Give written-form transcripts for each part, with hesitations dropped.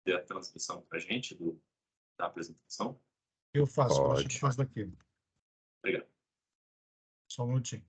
a transmissão para a gente da apresentação? Eu faço, Pode. eu faço daqui. Obrigado. Só um minutinho.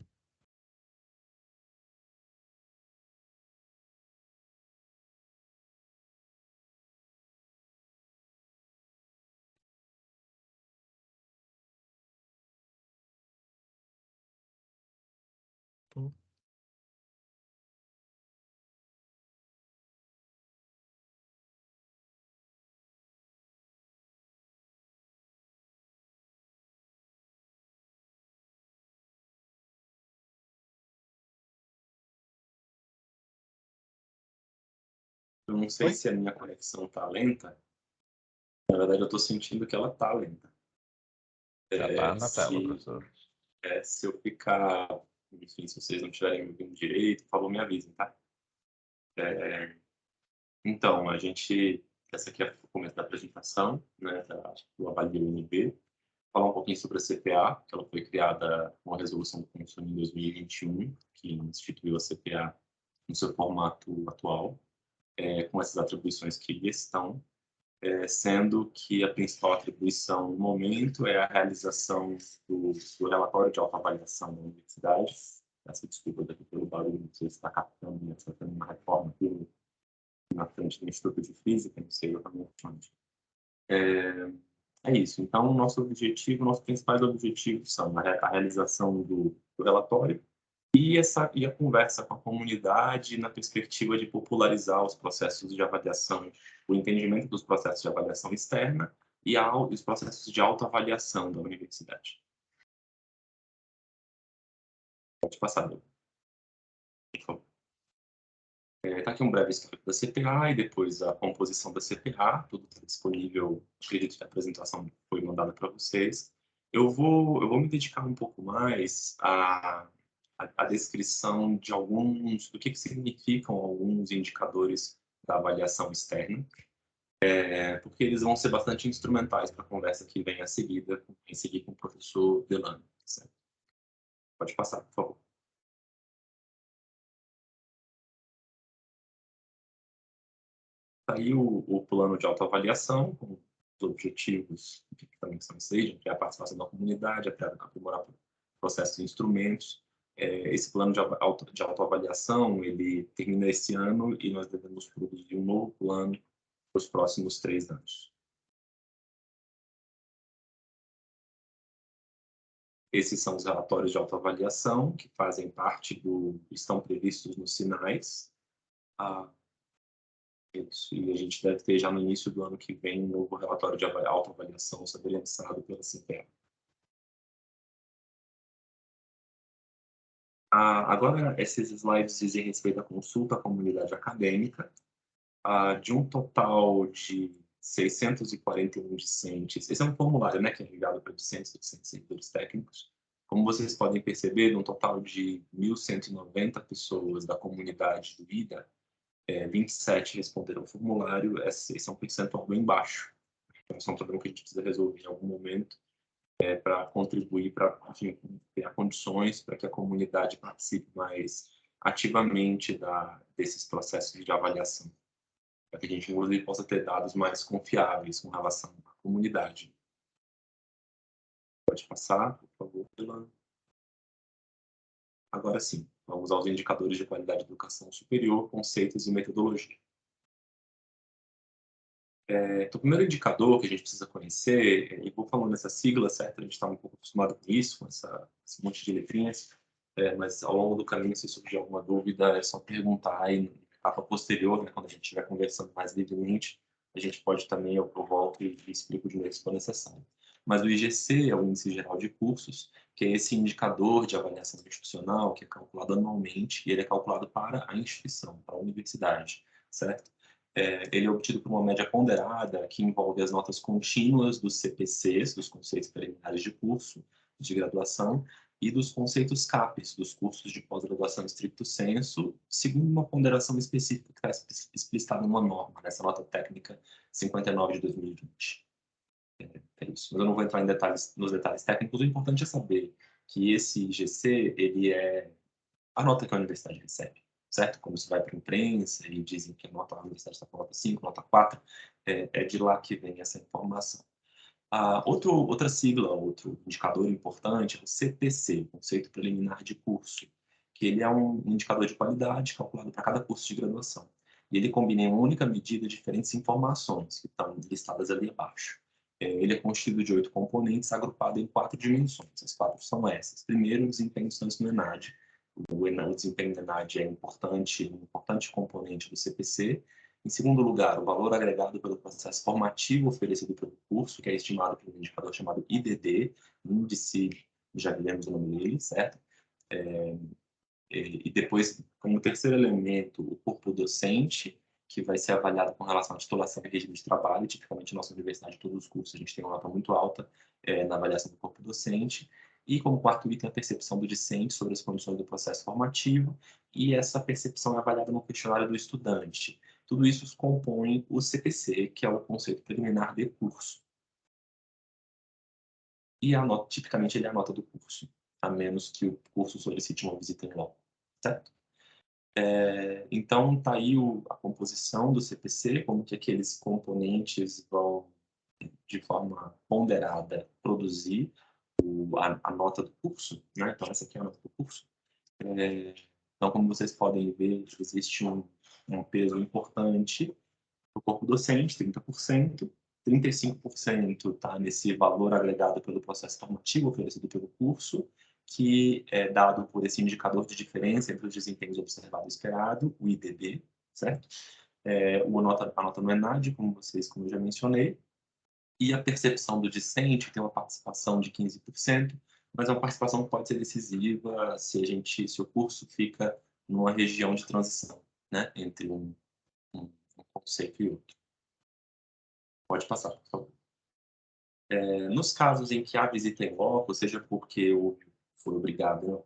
Eu não sei Oi? se a minha conexão está lenta. Na verdade, eu estou sentindo que ela está lenta. Já está na tela, professor. Se eu ficar... Enfim, se vocês não estiverem me ouvindo direito, por favor, me avisem, tá? Então, essa aqui é o começo da apresentação, né, do Avalie UNB. Falar um pouquinho sobre a CPA, que ela foi criada com a resolução do Conselho em 2021, que instituiu a CPA no seu formato atual, com essas atribuições que estão, sendo que a principal atribuição no momento é a realização do relatório de autoavaliação da universidade. Essa desculpa daqui pelo barulho, não sei se está captando, mas está tendo uma reforma aqui na frente do Instituto de Física, não sei exatamente onde. É isso. Então, nossos principais objetivos são a realização do relatório e a conversa com a comunidade na perspectiva de popularizar os processos de avaliação, o entendimento dos processos de avaliação externa e os processos de autoavaliação da universidade. Pode passar, por favor. Está aqui um breve histórico da CPA e depois a composição da CPA, tudo está disponível, acredito que a apresentação foi mandada para vocês. Eu vou me dedicar um pouco mais à descrição de do que significam alguns indicadores da avaliação externa, porque eles vão ser bastante instrumentais para a conversa que vem a seguir com o professor Delano. Certo? Pode passar, por favor. Aí o plano de autoavaliação, com os objetivos que também são esses, que é a participação da comunidade, aprimorar processos e instrumentos. Esse plano de autoavaliação, ele termina esse ano e nós devemos produzir um novo plano para os próximos 3 anos. Esses são os relatórios de autoavaliação, que fazem parte estão previstos nos sinais. E a gente deve ter já no início do ano que vem um novo relatório de autoavaliação ser lançado pela CPA. Agora, esses slides dizem respeito à consulta à comunidade acadêmica. De um total de 641 discentes, esse é um formulário, né, que é enviado para discentes e servidores técnicos. Como vocês podem perceber, de um total de 1.190 pessoas da comunidade do IDA, 27 responderam ao formulário. Esse é um percentual bem baixo. Então, esse é um problema que a gente precisa resolver em algum momento para contribuir, para criar condições para que a comunidade participe mais ativamente desses processos de avaliação, para que a gente, inclusive, possa ter dados mais confiáveis com relação à comunidade. Pode passar, por favor, Delano. Agora sim, vamos aos indicadores de qualidade de educação superior, conceitos e metodologia. Então, o primeiro indicador que a gente precisa conhecer, e vou falando essa sigla, certo? A gente está um pouco acostumado com isso, com esse monte de letrinhas, mas ao longo do caminho, se surgir alguma dúvida, é só perguntar aí na etapa posterior, né, quando a gente estiver conversando mais livremente, a gente pode também, eu volto e explico de novo se for necessário. Mas o IGC é o Índice Geral de Cursos, que é esse indicador de avaliação institucional que é calculado anualmente, e ele é calculado para a instituição, para a universidade, certo? Ele é obtido por uma média ponderada que envolve as notas contínuas dos CPCs, dos conceitos preliminares de curso de graduação, e dos conceitos CAPES, dos cursos de pós-graduação estricto sensu, segundo uma ponderação específica que está explicitada numa norma, nessa nota técnica 59 de 2020. É isso. Mas eu não vou entrar nos detalhes técnicos. O importante é saber que esse IGC, ele é a nota que a universidade recebe, certo? Quando você vai para a imprensa e dizem que a universidade está com nota 5, nota 4, é de lá que vem essa informação. Outra sigla, outro indicador importante é o CPC, Conceito Preliminar de Curso, que ele é um indicador de qualidade calculado para cada curso de graduação. E ele combina em uma única medida diferentes informações que estão listadas ali abaixo. Ele é constituído de 8 componentes, agrupado em 4 dimensões. As 4 são essas. Primeiro, o desempenho do estudantes no ENAD. O desempenho do ENAD é um importante componente do CPC. Em segundo lugar, o valor agregado pelo processo formativo oferecido pelo curso, que é estimado por um indicador chamado IDD, índice, já lemos o nome dele, certo? E depois, como terceiro elemento, o corpo docente, que vai ser avaliado com relação à titulação e regime de trabalho. Tipicamente, na nossa universidade, todos os cursos, a gente tem uma nota muito alta na avaliação do corpo docente. E como quarto item, a percepção do discente sobre as condições do processo formativo, e essa percepção é avaliada no questionário do estudante. Tudo isso compõe o CPC, que é o conceito preliminar de curso. E a nota, tipicamente, ele é a nota do curso, a menos que o curso solicite uma visita em loco, certo? Então, está aí a composição do CPC, como que aqueles componentes vão, de forma ponderada, produzir a nota do curso, né? Então, essa aqui é a nota do curso. Então, como vocês podem ver, existe um peso importante para o corpo docente, 30%, 35% está nesse valor agregado pelo processo formativo oferecido pelo curso, que é dado por esse indicador de diferença entre os desempenhos observado e esperado, o IDD, certo? A nota no ENAD, como eu já mencionei, e a percepção do discente tem uma participação de 15%, mas é uma participação que pode ser decisiva se o curso fica numa região de transição, né, entre um conceito e outro. Pode passar, por favor. Nos casos em que há visita em loco, seja porque foi obrigado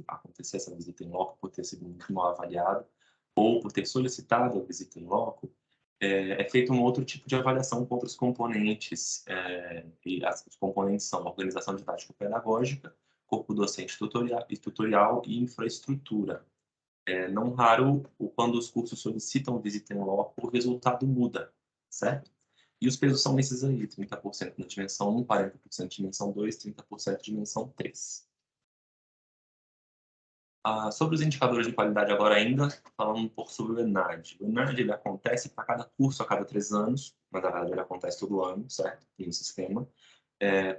a acontecer essa visita em loco por ter sido muito mal avaliado, ou por ter solicitado a visita em loco, é feito um outro tipo de avaliação com outros componentes, e os componentes são organização didático-pedagógica, corpo docente tutorial e infraestrutura. Não raro, quando os cursos solicitam visita em loco, o resultado muda, certo? E os pesos são esses aí, 30% na dimensão 1, 40% na dimensão 2, 30% na dimensão 3. Sobre os indicadores de qualidade agora ainda, falando um pouco sobre o ENAD. O ENAD ele acontece para cada curso a cada 3 anos, mas na verdade ele acontece todo ano, certo? Tem um sistema.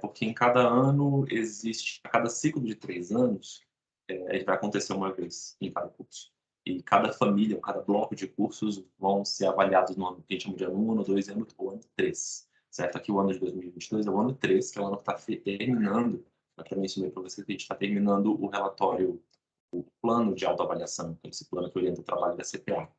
Porque em cada ano a cada ciclo de 3 anos, ele vai acontecer uma vez em cada curso. E cada família, cada bloco de cursos vão ser avaliados no ano que a gente chama de ano 1, ano 2 e ano 3. Certo? Aqui o ano de 2022 é o ano 3, que é o ano que está terminando, eu também mencionei para vocês que a gente está terminando o relatório, o plano de autoavaliação, esse plano que orienta o trabalho da CPA.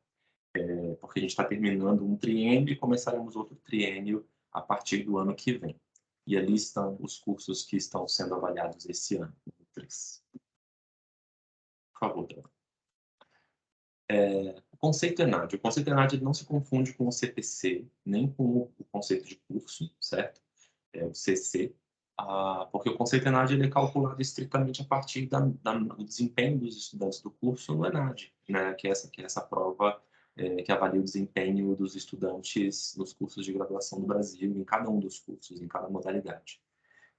Porque a gente está terminando um triênio e começaremos outro triênio a partir do ano que vem. E ali estão os cursos que estão sendo avaliados esse ano. 3. Por favor, Débora. O conceito ENAD. O conceito ENAD não se confunde com o CPC, nem com o conceito de curso, certo? O CC. Porque o conceito ENAD ele é calculado estritamente a partir do desempenho dos estudantes do curso no ENAD, né? que é essa prova que avalia o desempenho dos estudantes nos cursos de graduação do Brasil, em cada um dos cursos, em cada modalidade.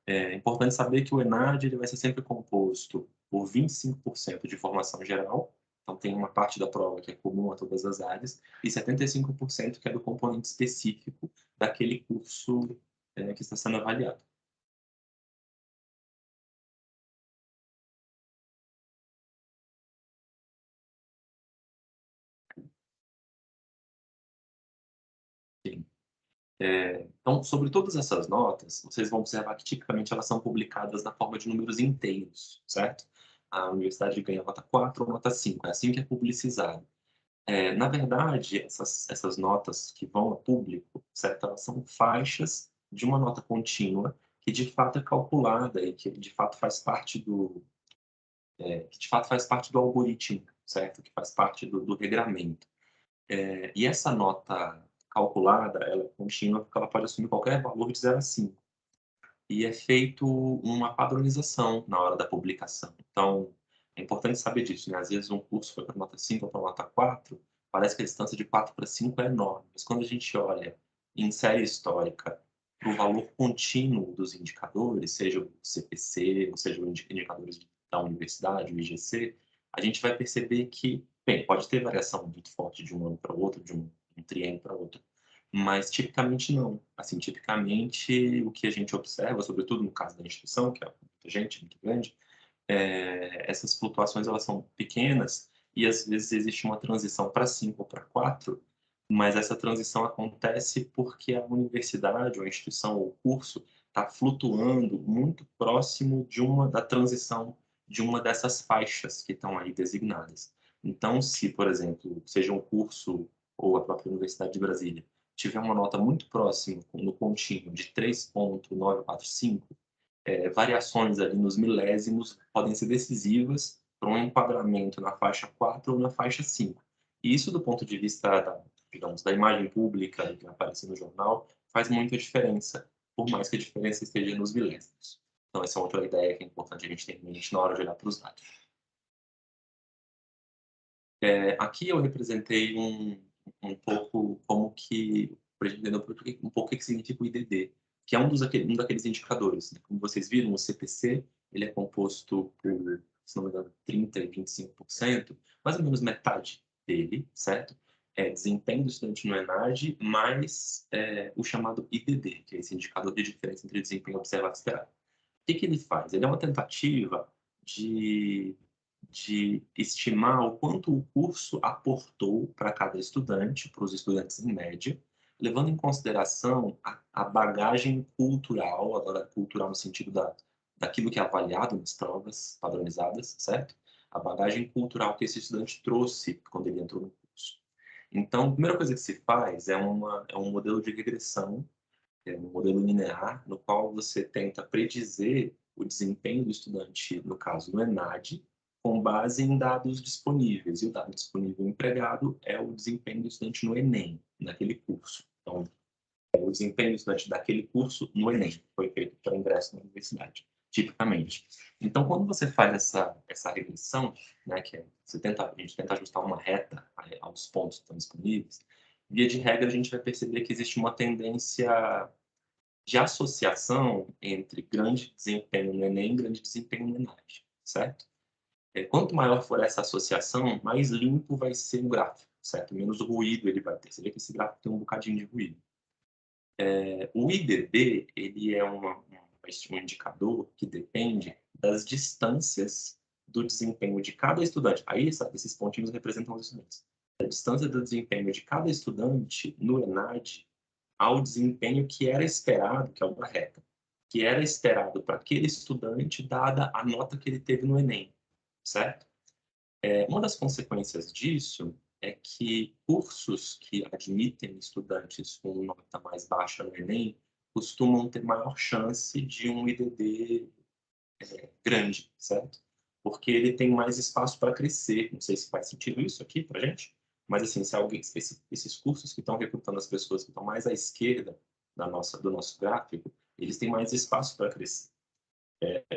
É importante saber que o ENAD ele vai ser sempre composto por 25% de formação geral, então tem uma parte da prova que é comum a todas as áreas, e 75% que é do componente específico daquele curso que está sendo avaliado. Sim. Então, sobre todas essas notas, vocês vão observar que tipicamente elas são publicadas na forma de números inteiros, certo? A universidade ganha nota 4 ou nota 5, é assim que é publicizado. Na verdade, essas notas que vão a público, certo? Elas são faixas de uma nota contínua que de fato é calculada e que de fato faz parte do algoritmo, certo? Que faz parte do regramento. E essa nota calculada, ela é contínua porque ela pode assumir qualquer valor de 0 a 5. E é feito uma padronização na hora da publicação. Então, é importante saber disso, né? Às vezes um curso foi para nota 5 ou para nota 4, parece que a distância de 4 para 5 é enorme, mas quando a gente olha em série histórica para o valor contínuo dos indicadores, seja o CPC, ou seja, os indicadores da universidade, o IGC, a gente vai perceber que, bem, pode ter variação muito forte de um ano para o outro, de um triênio para outro, mas tipicamente não. Assim, tipicamente o que a gente observa, sobretudo no caso da instituição, que é muita gente, muito grande, essas flutuações elas são pequenas e às vezes existe uma transição para 5 ou para 4, mas essa transição acontece porque a universidade ou a instituição ou o curso está flutuando muito próximo da transição de uma dessas faixas que estão aí designadas. Então, se, por exemplo, seja um curso ou a própria Universidade de Brasília tiver uma nota muito próxima no contínuo de 3,945, variações ali nos milésimos podem ser decisivas para um enquadramento na faixa 4 ou na faixa 5. E isso, do ponto de vista digamos, da imagem pública que vai aparecer no jornal, faz muita diferença, por mais que a diferença esteja nos milésimos. Então, essa é outra ideia que é importante a gente ter em mente na hora de olhar para os dados. Aqui eu representei um pouco como que, para a gente entender um pouco o que significa o IDD, que é um daqueles indicadores. Né? Como vocês viram, o CPC ele é composto por, se não me engano, 30% e 25%, mais ou menos metade dele, certo? É desempenho do estudante no ENAD, mais o chamado IDD, que é esse indicador de diferença entre desempenho observado e esperado. O que ele faz? Ele é uma tentativa de estimar o quanto o curso aportou para cada estudante, para os estudantes em média, levando em consideração a bagagem cultural, agora cultural no sentido daquilo que é avaliado nas provas padronizadas, certo? A bagagem cultural que esse estudante trouxe quando ele entrou no curso. Então, a primeira coisa que se faz é um modelo de regressão, um modelo linear, no qual você tenta predizer o desempenho do estudante, no caso no ENAD, com base em dados disponíveis. E o dado disponível empregado é o desempenho do estudante no Enem, naquele curso. Então, é o desempenho do estudante daquele curso no Enem, que foi feito para ingresso na universidade, tipicamente. Então, quando você faz essa regressão, né, que a gente tenta ajustar uma reta aos pontos que estão disponíveis, via de regra, a gente vai perceber que existe uma tendência de associação entre grande desempenho no Enem e grande desempenho no ENAD, certo? Quanto maior for essa associação, mais limpo vai ser o gráfico, certo? Menos ruído ele vai ter. Você vê que esse gráfico tem um bocadinho de ruído. O IDD, ele é um indicador que depende das distâncias do desempenho de cada estudante. Aí, sabe, esses pontinhos representam os estudantes. A distância do desempenho de cada estudante no ENAD ao desempenho que era esperado, que é uma reta, que era esperado para aquele estudante, dada a nota que ele teve no Enem, certo? Uma das consequências disso é que cursos que admitem estudantes com nota mais baixa no Enem costumam ter maior chance de um IDD grande, certo? Porque ele tem mais espaço para crescer. Não sei se faz sentido isso aqui para gente, mas assim, esses cursos que estão recrutando as pessoas que estão mais à esquerda do nosso gráfico, eles têm mais espaço para crescer.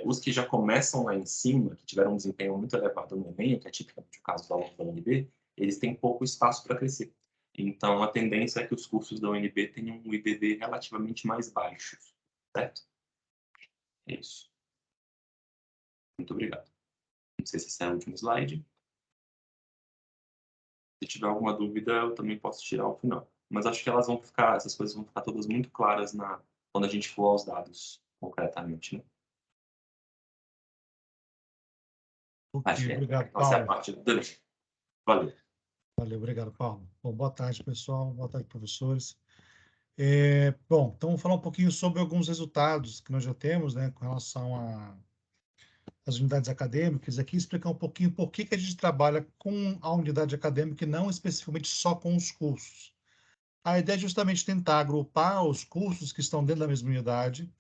Os que já começam lá em cima, que tiveram um desempenho muito elevado no Enem, que é tipicamente o caso da UNB, eles têm pouco espaço para crescer. Então, a tendência é que os cursos da UNB tenham um IDD relativamente mais baixo, certo? É isso. Muito obrigado. Não sei se esse é o último slide. Se tiver alguma dúvida, eu também posso tirar ao final. Mas acho que essas coisas vão ficar todas muito claras quando a gente for aos dados concretamente, né? Acho que Obrigado, essa é a Paulo. parte do dever. Valeu. Valeu, obrigado, Paulo. Bom, boa tarde, pessoal. Boa tarde, professores. Bom, então vamos falar um pouquinho sobre alguns resultados que nós já temos, né, com relação às unidades acadêmicas. Aqui explicar um pouquinho por que a gente trabalha com a unidade acadêmica e não especificamente só com os cursos. A ideia é justamente tentar agrupar os cursos que estão dentro da mesma unidade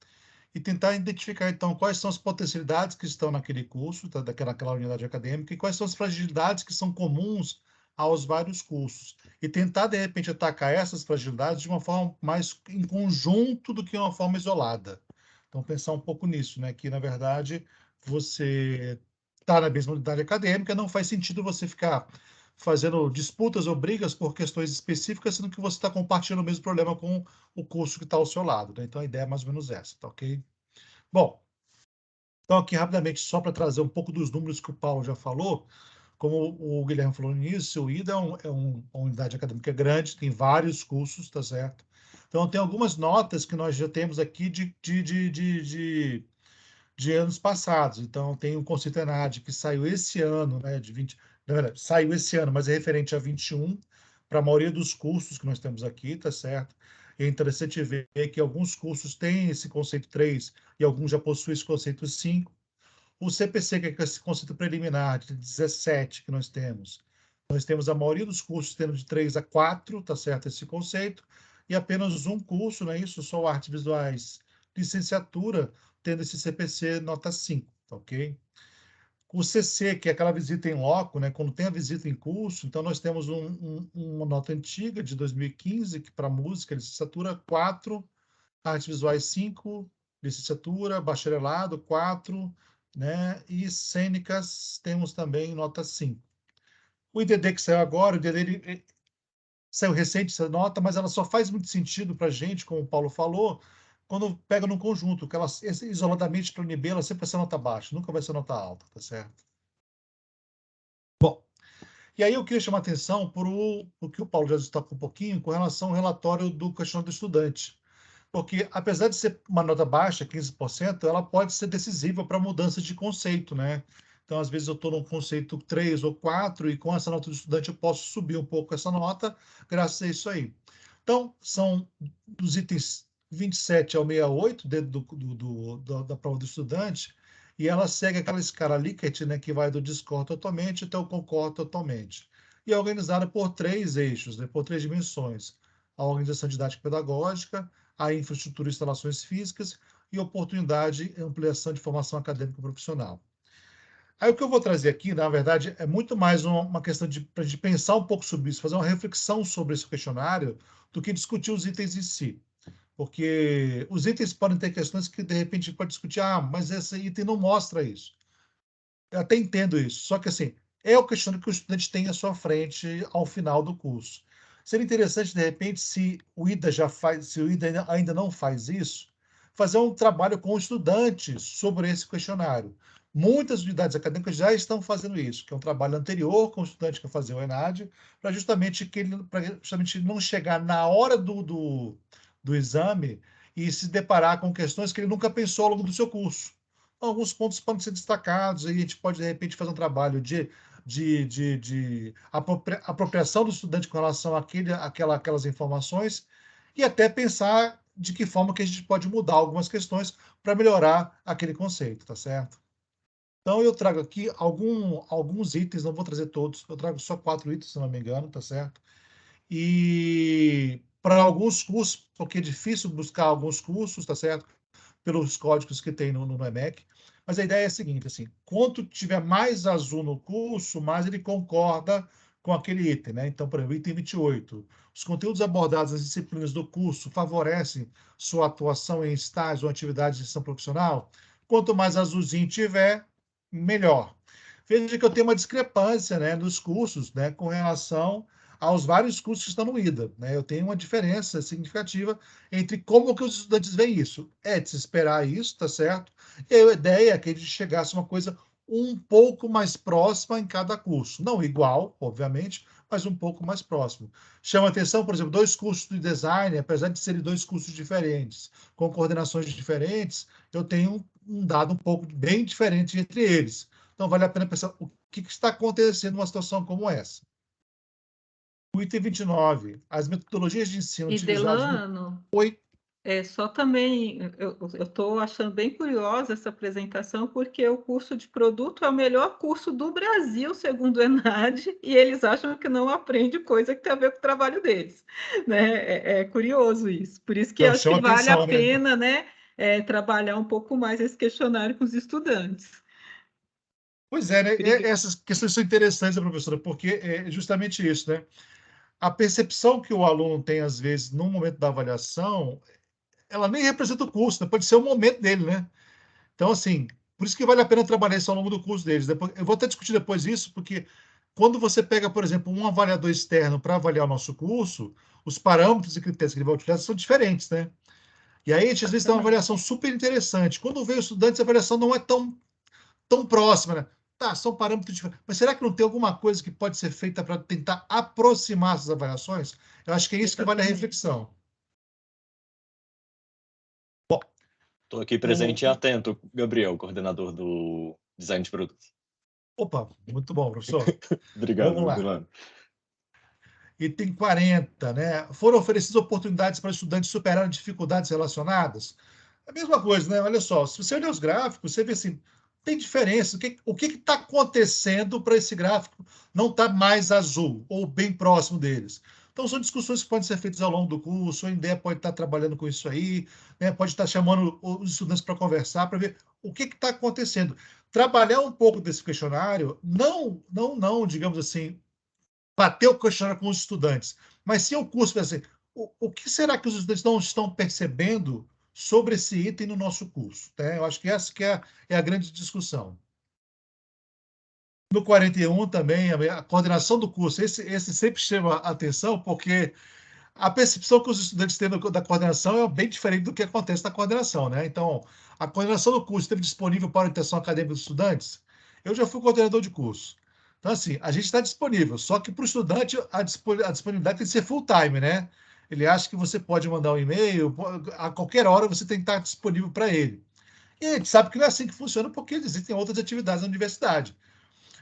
e tentar identificar, então, quais são as potencialidades que estão naquele curso, daquela unidade acadêmica, e quais são as fragilidades que são comuns aos vários cursos. E tentar, de repente, atacar essas fragilidades de uma forma mais em conjunto do que uma forma isolada. Então, pensar um pouco nisso, né? Que, na verdade, você está na mesma unidade acadêmica, não faz sentido você ficar fazendo disputas ou brigas por questões específicas, sendo que você está compartilhando o mesmo problema com o curso que está ao seu lado, né? Então, a ideia é mais ou menos essa, tá ok? Bom, então aqui rapidamente, só para trazer um pouco dos números que o Paulo já falou, como o Guilherme falou no início, o IDA uma unidade acadêmica grande, tem vários cursos, tá certo? Então, tem algumas notas que nós já temos aqui de anos passados. Então, tem o conceito ENAD, que saiu esse ano, né, na verdade, saiu esse ano, mas é referente a 21, para a maioria dos cursos que nós temos aqui, tá certo? É interessante ver que alguns cursos têm esse conceito 3 e alguns já possuem esse conceito 5. O CPC, que é esse conceito preliminar de 17 que nós temos a maioria dos cursos tendo de 3 a 4, tá certo? Esse conceito, e apenas um curso, não é isso? Só artes visuais, licenciatura, tendo esse CPC nota 5, tá ok? O CC, que é aquela visita em loco, né? Quando tem a visita em curso, então nós temos uma nota antiga de 2015, que para música, licenciatura 4, artes visuais 5, licenciatura, bacharelado 4, né? E cênicas temos também nota 5. O IDD que saiu agora, o IDD saiu recente essa nota, mas ela só faz muito sentido para a gente, como o Paulo falou, quando pega no conjunto, que ela isoladamente para o UNB, ela sempre vai ser nota baixa, nunca vai ser nota alta, tá certo? Bom, e aí eu queria chamar a atenção para o que o Paulo já destacou um pouquinho com relação ao relatório do questionário do estudante. Porque, apesar de ser uma nota baixa, 15%, ela pode ser decisiva para mudança de conceito, né? Então, às vezes, eu estou num conceito 3 ou 4 e com essa nota do estudante eu posso subir um pouco essa nota graças a isso aí. Então, são dos itens 27 ao 68 dentro da prova do estudante, e ela segue aquela escala Likert, né, que vai do discordo totalmente até o concordo totalmente. E é organizada por 3 eixos, né, por 3 dimensões. A organização didática pedagógica, a infraestrutura e instalações físicas e oportunidade e ampliação de formação acadêmica e profissional. Aí o que eu vou trazer aqui, na verdade, é muito mais uma questão de pensar um pouco sobre isso, fazer uma reflexão sobre esse questionário, do que discutir os itens em si. Porque os itens podem ter questões que, de repente, a gente pode discutir, mas esse item não mostra isso. Eu até entendo isso, só que, assim, é o questionário que o estudante tem à sua frente ao final do curso. Seria interessante, de repente, se o IDA ainda não faz isso, fazer um trabalho com estudantes sobre esse questionário. Muitas unidades acadêmicas já estão fazendo isso, que é um trabalho anterior com o estudante que fazer o ENAD, para justamente não chegar na hora do exame e se deparar com questões que ele nunca pensou ao longo do seu curso. Alguns pontos podem ser destacados, e a gente pode, de repente, fazer um trabalho de apropriação do estudante com relação àquelas informações, e até pensar de que forma que a gente pode mudar algumas questões para melhorar aquele conceito, tá certo? Então, eu trago aqui alguns itens, não vou trazer todos, eu trago só 4 itens, se não me engano, tá certo? E para alguns cursos, porque é difícil buscar alguns cursos, tá certo? Pelos códigos que tem no EMEC. Mas a ideia é a seguinte, assim, quanto tiver mais azul no curso, mais ele concorda com aquele item, né? Então, por exemplo, item 28. Os conteúdos abordados nas disciplinas do curso favorecem sua atuação em estágio ou atividade de gestão profissional? Quanto mais azulzinho tiver, melhor. Veja que eu tenho uma discrepância, né, nos cursos, né, com relação aos vários cursos que estão no IDA, né? Eu tenho uma diferença significativa entre como que os estudantes veem isso. É de se esperar isso, tá certo? E a ideia é que a gente chegasse a uma coisa um pouco mais próxima em cada curso. Não igual, obviamente, mas um pouco mais próximo. Chama atenção, por exemplo, 2 cursos de design, apesar de serem 2 cursos diferentes, com coordenações diferentes, eu tenho um dado um pouco bem diferente entre eles. Então, vale a pena pensar o que está acontecendo numa situação como essa. O item 29, as metodologias de ensino E utilizadas no... Delano, Oi. só também, eu estou achando bem curiosa essa apresentação, porque o curso de produto é o melhor curso do Brasil, segundo o ENAD, e eles acham que não aprende coisa que tem a ver com o trabalho deles. Né? É curioso isso. Por isso que Então, acho que chama vale a atenção, né? pena, né, trabalhar um pouco mais esse questionário com os estudantes. Pois é, né? Obrigada. Essas questões são interessantes, professora, porque é justamente isso, né? A percepção que o aluno tem, às vezes, no momento da avaliação, ela nem representa o curso, né? Pode ser o momento dele, né? Então, assim, por isso que vale a pena trabalhar isso ao longo do curso deles. Depois, eu vou até discutir depois isso, porque quando você pega, por exemplo, um avaliador externo para avaliar o nosso curso, os parâmetros e critérios que ele vai utilizar são diferentes, né? E aí a gente às vezes tem uma avaliação super interessante. Quando vem os estudantes, a avaliação não é tão próxima, né? Tá, são parâmetros diferentes. Mas será que não tem alguma coisa que pode ser feita para tentar aproximar essas avaliações? Eu acho que é isso que vale a reflexão. Bom, Estou aqui presente e atento, Gabriel, coordenador do Design de Produto. Opa, muito bom, professor. Obrigado, Vamos lá. Milano. Item 40, né? Foram oferecidas oportunidades para estudantes superarem dificuldades relacionadas? A mesma coisa, né? Olha só, se você olhar os gráficos, você vê assim, tem diferença. O que está acontecendo para esse gráfico não estar mais azul ou bem próximo deles? Então, são discussões que podem ser feitas ao longo do curso, a INDEA pode estar trabalhando com isso aí, né? Pode estar chamando os estudantes para conversar, para ver o que está acontecendo. Trabalhar um pouco desse questionário, não, digamos assim, bater o questionário com os estudantes, mas sim o curso, assim, o que será que os estudantes não estão percebendo sobre esse item no nosso curso? Né? Eu acho que essa que é a grande discussão. No 41 também, a coordenação do curso, esse sempre chama a atenção, porque a percepção que os estudantes têm da coordenação é bem diferente do que acontece na coordenação, né? Então, a coordenação do curso esteve disponível para a orientação acadêmica dos estudantes? Eu já fui coordenador de curso. Então, assim, a gente está disponível, só que para o estudante a disponibilidade tem que ser full time, né? Ele acha que você pode mandar um e-mail, a qualquer hora você tem que estar disponível para ele. E a gente sabe que não é assim que funciona, porque existem outras atividades na universidade.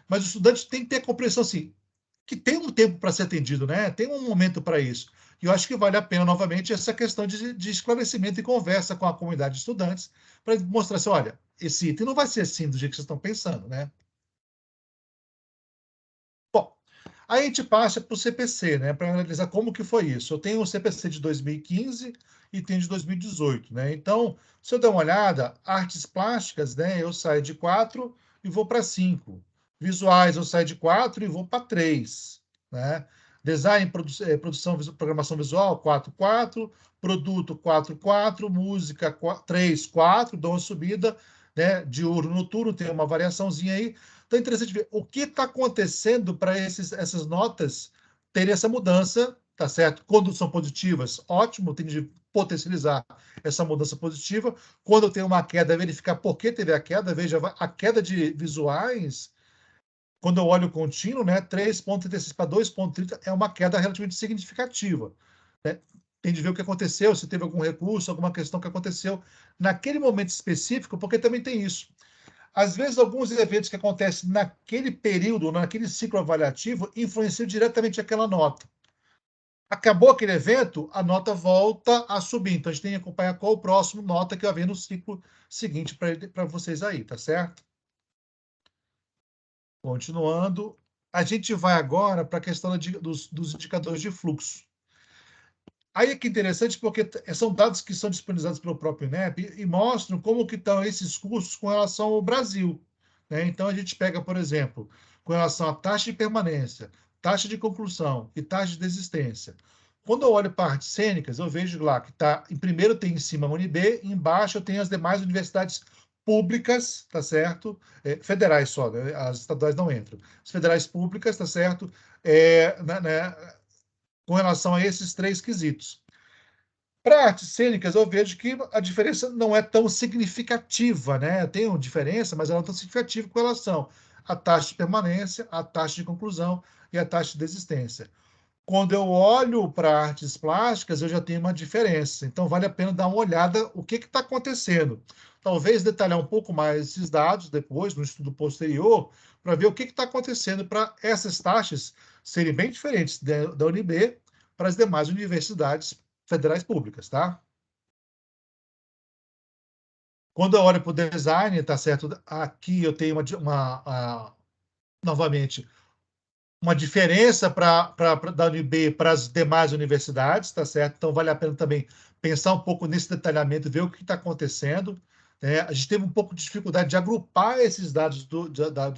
Mas o estudante tem que ter a compreensão, assim, que tem um tempo para ser atendido, né? Tem um momento para isso. E eu acho que vale a pena, novamente, essa questão de esclarecimento e conversa com a comunidade de estudantes, para mostrar assim, olha, esse item não vai ser assim do jeito que vocês estão pensando, né? Bom, aí a gente passa para o CPC, né? Para analisar como que foi isso. Eu tenho o CPC de 2015 e tenho de 2018, né? Então, se eu der uma olhada, artes plásticas, né? Eu saio de 4 e vou para 5. Visuais, eu saio de 4 e vou para 3, né? Design, produção, programação visual, 4, 4. Produto, 4, 4. Música, 3, 4. Dou uma subida, né? Diurno, noturno, tem uma variaçãozinha aí. Então é interessante ver o que está acontecendo para essas notas terem essa mudança, tá certo? Quando são positivas, ótimo, tem de potencializar essa mudança positiva. Quando eu tenho uma queda, verificar por que teve a queda. Veja, a queda de visuais, quando eu olho o contínuo, né, 3,36 para 2,30 é uma queda relativamente significativa. Né? Tem de ver o que aconteceu, se teve algum recurso, alguma questão que aconteceu naquele momento específico, porque também tem isso. Às vezes, alguns eventos que acontecem naquele período, naquele ciclo avaliativo, influenciam diretamente aquela nota. Acabou aquele evento, a nota volta a subir. Então, a gente tem que acompanhar qual o próximo nota que vai haver no ciclo seguinte para vocês aí, tá certo? Continuando, a gente vai agora para a questão dos indicadores de fluxo. Aí é que é interessante porque são dados que são disponibilizados pelo próprio INEP e mostram como que estão esses custos com relação ao Brasil. Né? Então, a gente pega, por exemplo, com relação à taxa de permanência, taxa de conclusão e taxa de desistência. Quando eu olho para artes cênicas, eu vejo lá que tá, em primeiro tem em cima a UNB, e embaixo eu tenho as demais universidades públicas, tá certo? Federais só, né? As estaduais não entram. As federais públicas, tá certo? Né, com relação a esses três quesitos. Para artes cênicas, eu vejo que a diferença não é tão significativa, né? Tem uma diferença, mas ela não é tão significativa com relação à taxa de permanência, à taxa de conclusão e à taxa de desistência. Quando eu olho para artes plásticas, eu já tenho uma diferença. Então, vale a pena dar uma olhada o que está acontecendo. Talvez detalhar um pouco mais esses dados depois, no estudo posterior, para ver o que está acontecendo para essas taxas serem bem diferentes da UNB para as demais universidades federais públicas, tá? Quando eu olho para o design, tá certo? Aqui eu tenho novamente, uma diferença da UNB para as demais universidades, tá certo? Então, vale a pena também pensar um pouco nesse detalhamento, ver o que está acontecendo. Né? A gente teve um pouco de dificuldade de agrupar esses dados do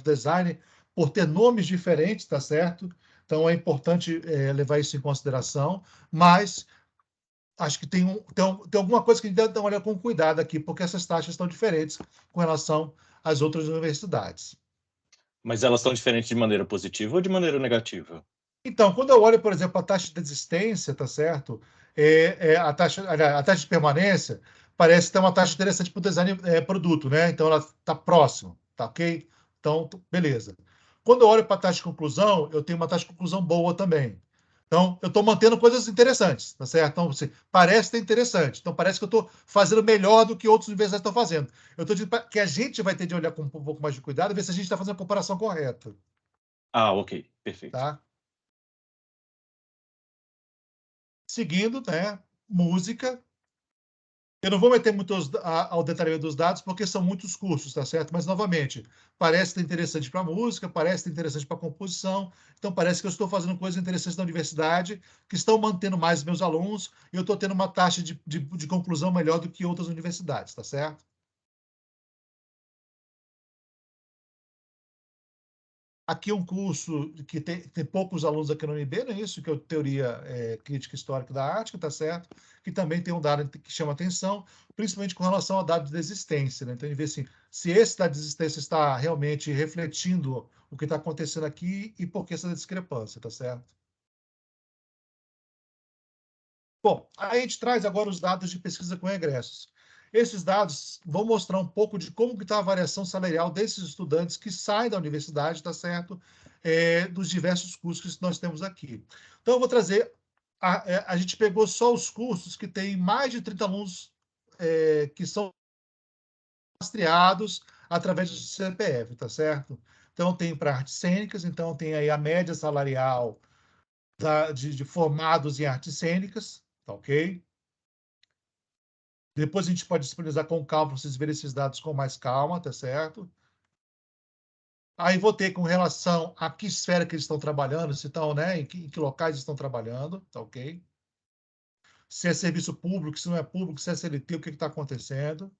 design por ter nomes diferentes, tá certo? Então, é importante levar isso em consideração, mas acho que tem alguma coisa que a gente deve dar uma olhada com cuidado aqui, porque essas taxas estão diferentes com relação às outras universidades. Mas elas estão diferentes de maneira positiva ou de maneira negativa? Então, quando eu olho, por exemplo, a taxa de desistência, tá certo? A taxa de permanência parece ter uma taxa interessante para o design produto, né? Então, ela está próxima, tá ok? Então, beleza. Quando eu olho para a taxa de conclusão, eu tenho uma taxa de conclusão boa também. Então, eu estou mantendo coisas interessantes, tá certo? Então, assim, parece ter interessante. Então, parece que eu estou fazendo melhor do que outros universidades estão fazendo. Eu estou dizendo que a gente vai ter de olhar com um pouco mais de cuidado e ver se a gente está fazendo a comparação correta, Ah, ok, perfeito. tá? Seguindo, né, música. Eu não vou meter muito ao detalhamento dos dados, porque são muitos cursos, tá certo? Mas, novamente, parece ter interessante para música, parece ter interessante para composição, então parece que eu estou fazendo coisas interessantes na universidade, que estão mantendo mais meus alunos, e eu estou tendo uma taxa de conclusão melhor do que outras universidades, tá certo? Aqui um curso que tem poucos alunos aqui no UNB, não é isso? Que é Teoria Crítica Histórica da Arte, tá certo? Que também tem um dado que chama atenção, principalmente com relação ao dado de desistência, né? Então, em ver assim, se esse dado de desistência está realmente refletindo o que está acontecendo aqui e por que essa discrepância, tá certo? Bom, aí a gente traz agora os dados de pesquisa com egressos. Esses dados vão mostrar um pouco de como está a variação salarial desses estudantes que saem da universidade, tá certo? Dos diversos cursos que nós temos aqui. Então, eu vou trazer... A gente pegou só os cursos que têm mais de 30 alunos que são rastreados através do CPF, tá certo? Então, tem para artes cênicas, então tem aí a média salarial de formados em artes cênicas, tá ok? Depois a gente pode disponibilizar com calma para vocês verem esses dados com mais calma, tá certo? Aí vou ter com relação a que esfera que eles estão trabalhando, se estão, né, em que locais estão trabalhando, tá ok? Se é serviço público, se não é público, se é CLT, o que está acontecendo.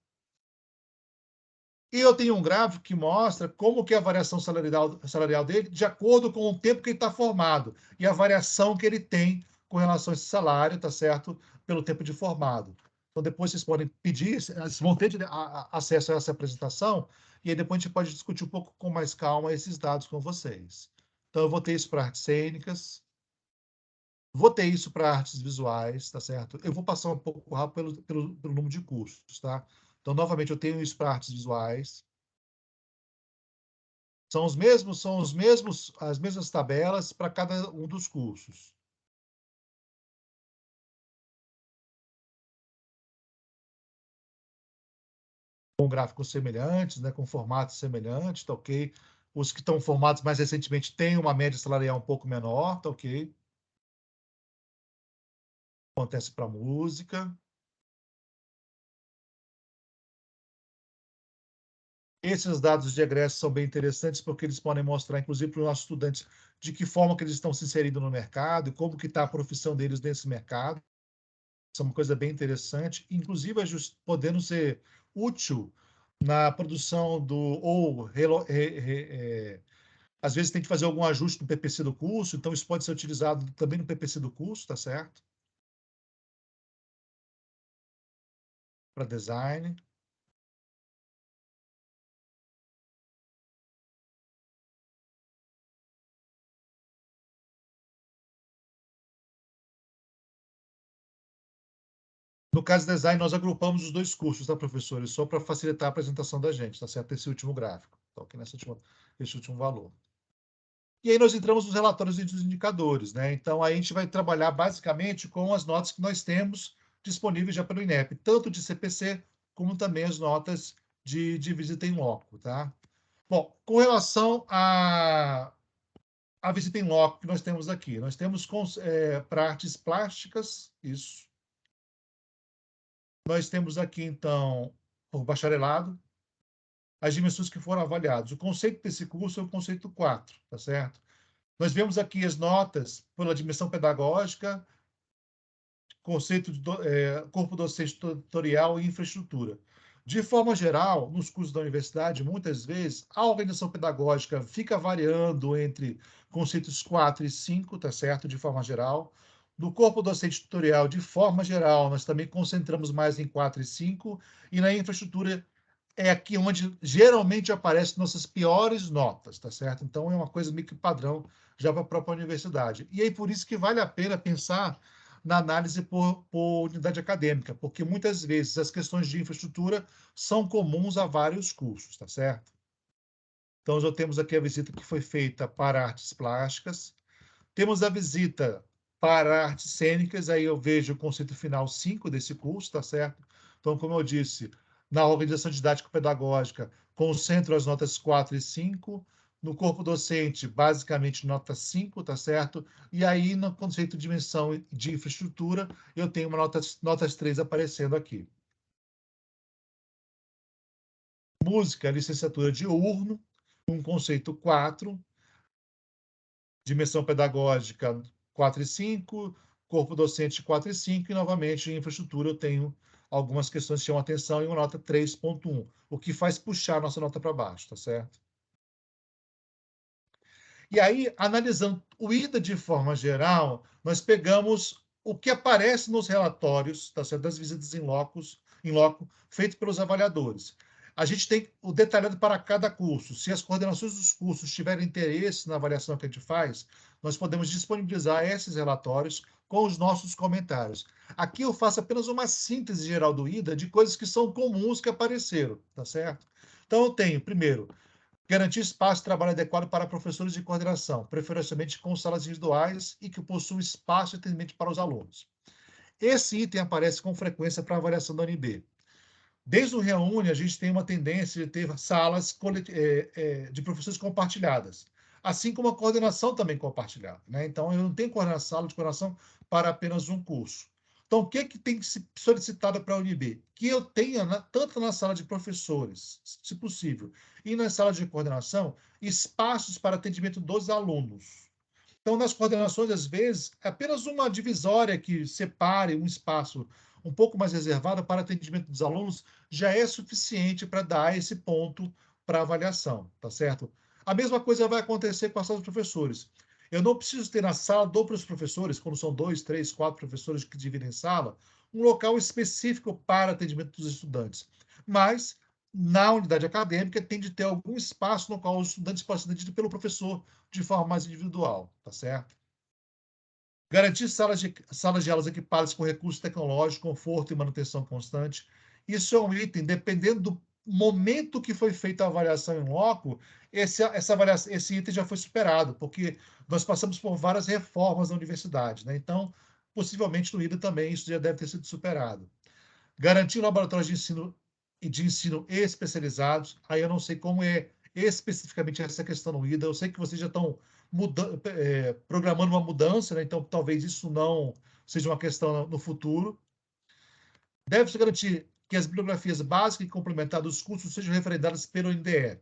E eu tenho um gráfico que mostra como que é a variação salarial dele de acordo com o tempo que ele está formado e a variação que ele tem com relação a esse salário, tá certo? Pelo tempo de formado. Então, depois vocês podem pedir, vocês vão ter acesso a essa apresentação, e aí depois a gente pode discutir um pouco com mais calma esses dados com vocês. Então, eu vou ter isso para artes cênicas, vou ter isso para artes visuais, tá certo? Eu vou passar um pouco rápido pelo número de cursos, tá? Então, novamente, eu tenho isso para artes visuais. São as mesmas tabelas para cada um dos cursos. Com gráficos semelhantes, né, com formatos semelhantes, tá ok? Os que estão formados mais recentemente têm uma média salarial um pouco menor, tá ok? Acontece para música. Esses dados de egresso são bem interessantes porque eles podem mostrar, inclusive, para os nossos estudantes, de que forma que eles estão se inserindo no mercado e como que está a profissão deles nesse mercado. Isso é uma coisa bem interessante, inclusive podendo ser útil na produção às vezes tem que fazer algum ajuste no PPC do curso, então isso pode ser utilizado também no PPC do curso, tá certo? Para design. No caso de design, nós agrupamos os dois cursos, tá, professores? Só para facilitar a apresentação da gente, tá certo? Esse último gráfico, tá ok? Esse último valor. E aí nós entramos nos relatórios e dos indicadores, né? Então, aí a gente vai trabalhar basicamente com as notas que nós temos disponíveis já pelo INEP, tanto de CPC como também as notas de visita em loco, tá? Bom, com relação a visita em loco que nós temos aqui, nós temos para artes plásticas, isso. Nós temos aqui, então, por bacharelado, as dimensões que foram avaliadas. O conceito desse curso é o conceito 4, tá certo? Nós vemos aqui as notas pela dimensão pedagógica, conceito de corpo docente tutorial e infraestrutura. De forma geral, nos cursos da universidade, muitas vezes, a organização pedagógica fica variando entre conceitos 4 e 5, tá certo? De forma geral. No corpo docente tutorial, de forma geral, nós também concentramos mais em 4 e 5, e na infraestrutura, é aqui onde geralmente aparecem nossas piores notas, tá certo? Então, é uma coisa meio que padrão já para a própria universidade. E aí, por isso que vale a pena pensar na análise por unidade acadêmica, porque muitas vezes as questões de infraestrutura são comuns a vários cursos, tá certo? Então, já temos aqui a visita que foi feita para artes plásticas, temos a visita para artes cênicas, aí eu vejo o conceito final 5 desse curso, tá certo? Então, como eu disse, na organização didático-pedagógica, concentro as notas 4 e 5, no corpo docente, basicamente nota 5, tá certo? E aí, no conceito de dimensão de infraestrutura, eu tenho uma notas 3 aparecendo aqui. Música, licenciatura de urno, um conceito 4, dimensão pedagógica 4 e 5, corpo docente 4 e 5, e novamente em infraestrutura eu tenho algumas questões que chamam atenção e uma nota 3.1, o que faz puxar a nossa nota para baixo, tá certo? E aí, analisando o IDA de forma geral, nós pegamos o que aparece nos relatórios, tá certo, das visitas em loco, feito pelos avaliadores. A gente tem o detalhado para cada curso. Se as coordenações dos cursos tiverem interesse na avaliação que a gente faz, nós podemos disponibilizar esses relatórios com os nossos comentários. Aqui eu faço apenas uma síntese geral do IDA de coisas que são comuns que apareceram, tá certo? Então, eu tenho, primeiro, garantir espaço de trabalho adequado para professores de coordenação, preferencialmente com salas individuais e que possuam espaço de atendimento para os alunos. Esse item aparece com frequência para avaliação da UNB. Desde o Reúne, a gente tem uma tendência de ter salas de professores compartilhadas, assim como a coordenação também compartilhada, né? Então, eu não tenho sala de coordenação para apenas um curso. Então, o que tem que ser solicitado para a UNB? Que eu tenha, tanto na sala de professores, se possível, e na sala de coordenação, espaços para atendimento dos alunos. Então, nas coordenações, às vezes, é apenas uma divisória que separe um espaço um pouco mais reservado para atendimento dos alunos já é suficiente para dar esse ponto para avaliação, tá certo? A mesma coisa vai acontecer com a sala dos professores. Eu não preciso ter na sala dos professores, quando são 2, 3, 4 professores que dividem sala, um local específico para atendimento dos estudantes. Mas, na unidade acadêmica, tem de ter algum espaço no qual os estudantes possam ser atendidos pelo professor de forma mais individual, tá certo? Garantir salas de aulas equipadas com recursos tecnológicos, conforto e manutenção constante. Isso é um item, dependendo do momento que foi feita a avaliação em loco, esse item já foi superado, porque nós passamos por várias reformas na universidade, né? Então, possivelmente no IDA também isso já deve ter sido superado. Garantir laboratórios de ensino especializados. Aí eu não sei como é especificamente essa questão no IDA. Eu sei que vocês já estão programando uma mudança, né? Então talvez isso não seja uma questão no futuro. Deve-se garantir que as bibliografias básicas e complementares dos cursos sejam referendadas pelo NDE.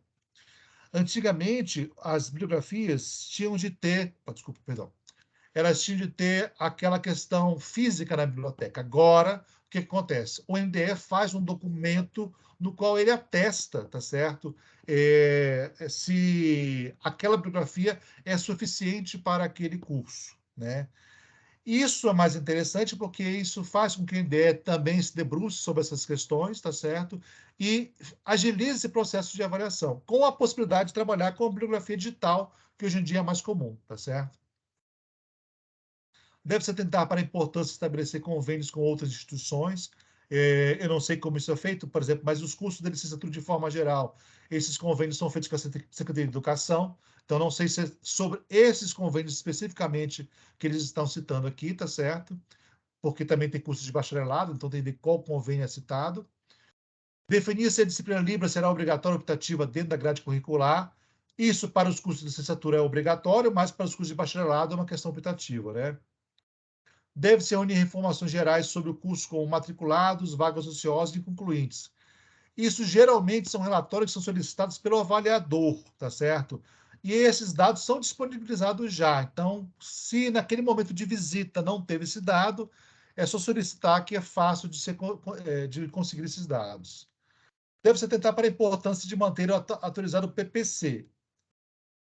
Antigamente, as bibliografias tinham de ter, desculpa, perdão, elas tinham de ter aquela questão física na biblioteca. Agora, o que acontece? O NDE faz um documento no qual ele atesta, tá certo? Se aquela bibliografia é suficiente para aquele curso, né? Isso é mais interessante porque isso faz com que o NDE também se debruce sobre essas questões, tá certo? E agilize esse processo de avaliação, com a possibilidade de trabalhar com a bibliografia digital, que hoje em dia é mais comum, tá certo? Deve-se atentar para a importância de estabelecer convênios com outras instituições. Eu não sei como isso é feito, por exemplo, mas os cursos de licenciatura de forma geral, esses convênios são feitos com a Secretaria de Educação, então não sei se é sobre esses convênios especificamente que eles estão citando aqui, tá certo? Porque também tem cursos de bacharelado, então tem que ver qual convênio é citado. Definir se a disciplina Libra será obrigatória ou optativa dentro da grade curricular. Isso para os cursos de licenciatura é obrigatório, mas para os cursos de bacharelado é uma questão optativa, né? Deve-se reunir informações gerais sobre o curso como matriculados, vagas ociosas e concluintes. Isso geralmente são relatórios que são solicitados pelo avaliador, tá certo? E esses dados são disponibilizados já. Então, se naquele momento de visita não teve esse dado, é só solicitar que é fácil de conseguir esses dados. Deve-se atentar para a importância de manter atualizado o PPC.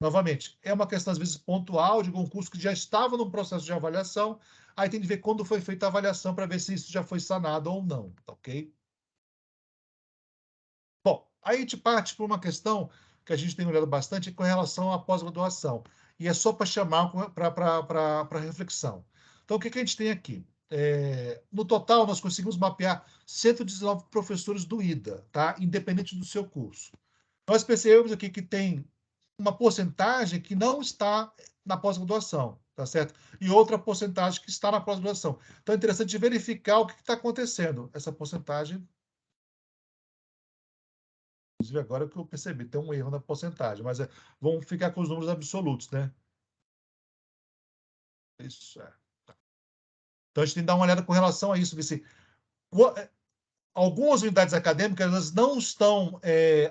Novamente, é uma questão, às vezes, pontual de um curso que já estava no processo de avaliação, aí tem que ver quando foi feita a avaliação para ver se isso já foi sanado ou não, tá ok? Bom, Aí a gente parte para uma questão que a gente tem olhado bastante com relação à pós-graduação. E é só para chamar para reflexão. Então, o que a gente tem aqui? No total, nós conseguimos mapear 119 professores do IDA, tá? Independente do seu curso. Nós percebemos aqui que tem uma porcentagem que não está na pós-graduação, tá certo? E outra porcentagem que está na pós-graduação. Então, é interessante verificar o que está acontecendo. Essa porcentagem... Inclusive, agora que eu percebi, tem um erro na porcentagem, mas vamos ficar com os números absolutos, né? Isso é. Então, a gente tem que dar uma olhada com relação a isso. Se, algumas unidades acadêmicas elas não estão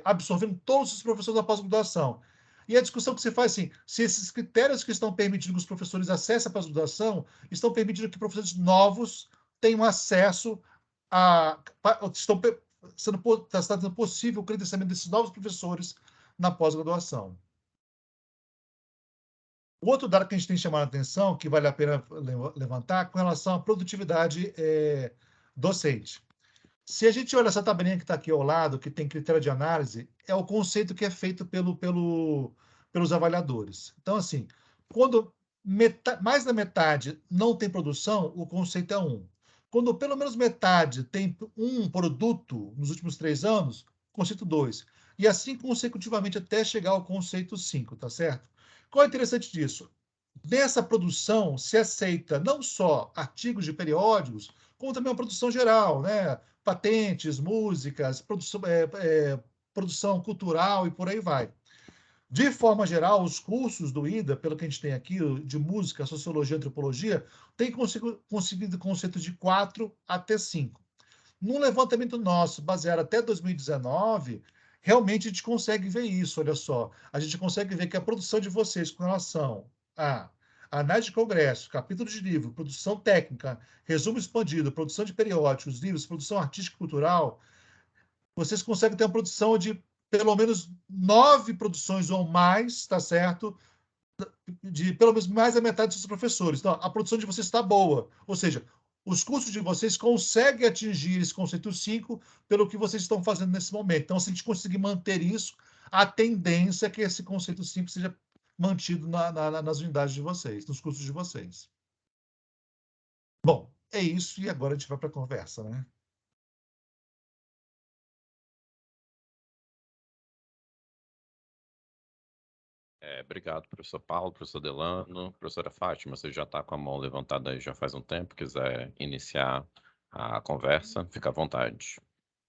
absorvendo todos os professores da pós-graduação. E a discussão que se faz assim, se esses critérios que estão permitindo que os professores acessem a pós-graduação estão permitindo que professores novos tenham acesso a... está sendo possível o credenciamento desses novos professores na pós-graduação. O outro dado que a gente tem chamado a atenção, que vale a pena levantar, com relação à produtividade docente. Se a gente olha essa tabelinha que está aqui ao lado, que tem critério de análise, é o conceito que é feito pelos avaliadores. Então, assim, quando mais da metade não tem produção, o conceito é 1. Quando pelo menos metade tem um produto nos últimos 3 anos, conceito 2. E assim consecutivamente até chegar ao conceito 5, tá certo? Qual é o interessante disso? Nessa produção se aceita não só artigos de periódicos, como também uma produção geral, né? Patentes, músicas, produção cultural e por aí vai. De forma geral, os cursos do IDA, pelo que a gente tem aqui, de música, sociologia, antropologia, têm conseguido conceitos de 4 até 5. Num levantamento nosso, baseado até 2019, realmente a gente consegue ver isso, olha só. A gente consegue ver que a produção de vocês com relação a análise de congresso, capítulo de livro, produção técnica, resumo expandido, produção de periódicos, livros, produção artística e cultural, vocês conseguem ter uma produção de pelo menos 9 produções ou mais, tá certo? De pelo menos mais da metade dos professores. Então, a produção de vocês está boa. Ou seja, os cursos de vocês conseguem atingir esse conceito 5 pelo que vocês estão fazendo nesse momento. Então, se a gente conseguir manter isso, a tendência é que esse conceito 5 seja mantido nas unidades de vocês, nos cursos de vocês. Bom, é isso. E agora a gente vai para a conversa, né? Obrigado, professor Paulo, professor Delano. Professora Fátima, você já está com a mão levantada aí já faz um tempo, quiser iniciar a conversa, fica à vontade.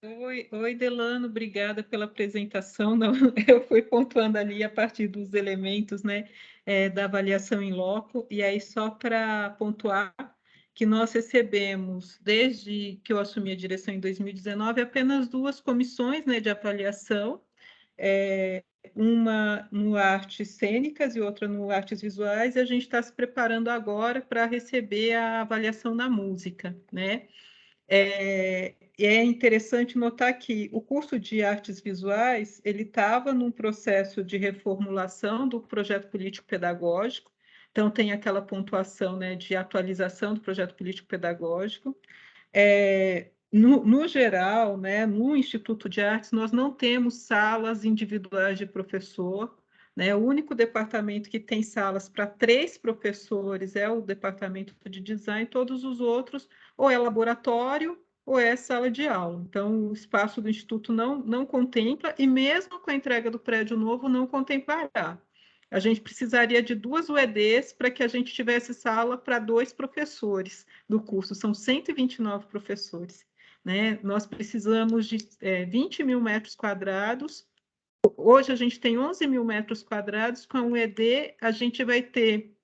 Oi, Delano, obrigada pela apresentação. Não, eu fui pontuando ali a partir dos elementos, né, da avaliação em loco, e aí só para pontuar que nós recebemos, desde que eu assumi a direção em 2019, apenas 2 comissões, né, de avaliação, uma no Artes Cênicas e outra no Artes Visuais, e a gente está se preparando agora para receber a avaliação na música, né? É interessante notar que o curso de artes visuais ele estava num processo de reformulação do projeto político-pedagógico, então tem aquela pontuação, né, de atualização do projeto político-pedagógico. No geral, né, no Instituto de Artes, nós não temos salas individuais de professor, né? O único departamento que tem salas para 3 professores é o departamento de design, todos os outros ou é laboratório ou é sala de aula. Então, o espaço do Instituto não contempla, e mesmo com a entrega do prédio novo, não contemplará. A gente precisaria de 2 UEDs para que a gente tivesse sala para 2 professores do curso, são 129 professores. Né? Nós precisamos de 20 mil metros quadrados. Hoje a gente tem 11 mil metros quadrados, com a UED a gente vai ter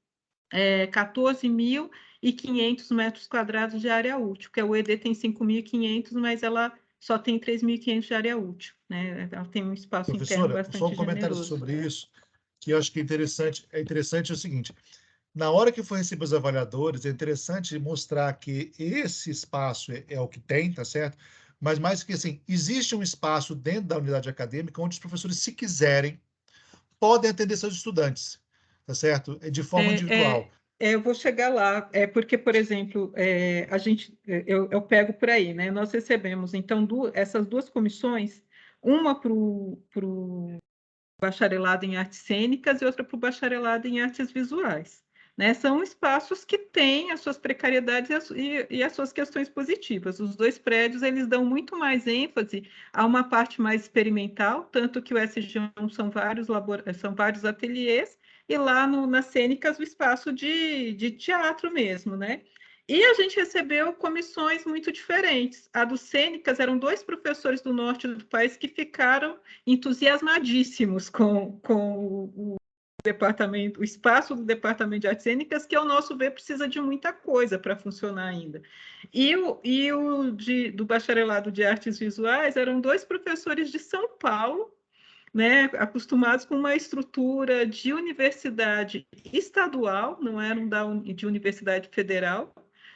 14.500 metros quadrados de área útil, porque a UED tem 5.500, mas ela só tem 3.500 de área útil. Né? Ela tem um espaço interno bastante só um comentário generoso. sobre isso, que eu acho que é interessante. É interessante o seguinte, na hora que for receber os avaliadores, é interessante mostrar que esse espaço é o que tem, tá certo? Mas mais que assim, existe um espaço dentro da unidade acadêmica onde os professores, se quiserem, podem atender seus estudantes, tá certo? De forma individual. Eu vou chegar lá, porque, por exemplo, eu pego por aí, né? Nós recebemos, então, essas 2 comissões, uma para o bacharelado em artes cênicas e outra para o bacharelado em artes visuais. Né? São espaços que têm as suas precariedades e as suas questões positivas. Os dois prédios eles dão muito mais ênfase a uma parte mais experimental, tanto que o SG1 são vários ateliês, e lá nas cênicas o espaço de teatro mesmo, né? E a gente recebeu comissões muito diferentes. A do Cênicas eram 2 professores do norte do país que ficaram entusiasmadíssimos com o departamento, o espaço do departamento de artes cênicas, que ao nosso ver precisa de muita coisa para funcionar ainda. Do bacharelado de artes visuais eram 2 professores de São Paulo, né, acostumados com uma estrutura de universidade estadual, não eram de universidade federal,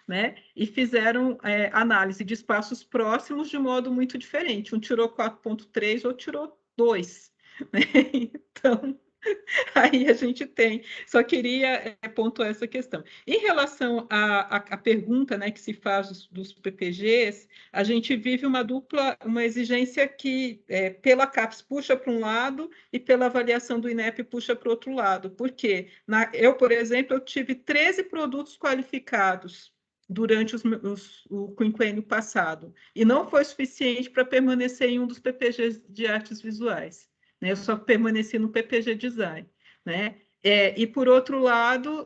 né, e fizeram análise de espaços próximos de modo muito diferente. Um tirou 4,3, outro tirou 2. Né? Então, aí a gente tem. Só queria pontuar essa questão. Em relação à pergunta, né, que se faz dos PPGs, a gente vive uma exigência que, pela CAPES, puxa para um lado e pela avaliação do INEP puxa para o outro lado. Por quê? Eu, por exemplo, eu tive 13 produtos qualificados durante o quinquênio passado, e não foi suficiente para permanecer em um dos PPGs de artes visuais. Né? Eu só permaneci no PPG Design. Né? E, por outro lado,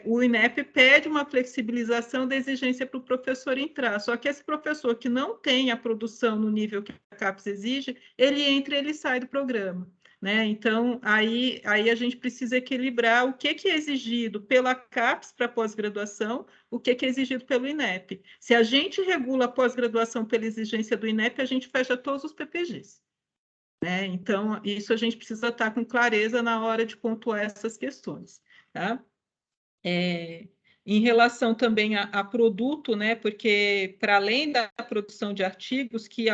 o INEP pede uma flexibilização da exigência para o professor entrar, só que esse professor que não tem a produção no nível que a CAPES exige, ele entra e ele sai do programa. Né? Então, aí a gente precisa equilibrar o que é exigido pela CAPES para pós-graduação, o que é exigido pelo INEP. Se a gente regula a pós-graduação pela exigência do INEP, a gente fecha todos os PPGs. Né? Então, isso a gente precisa estar com clareza na hora de pontuar essas questões. Tá? Em relação também a produto, né, porque para além da produção de artigos, que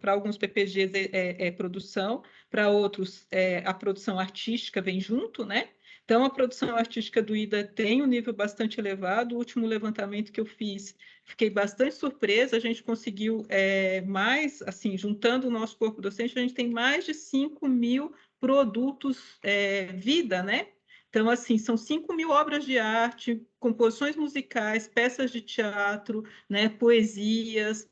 para alguns PPGs é produção, para outros a produção artística vem junto, né? Então, a produção artística do IDA tem um nível bastante elevado. O último levantamento que eu fiz, fiquei bastante surpresa, a gente conseguiu mais, assim, juntando o nosso corpo docente, a gente tem mais de 5.000 produtos vida, né? Então, assim, são 5.000 obras de arte, composições musicais, peças de teatro, né, poesias,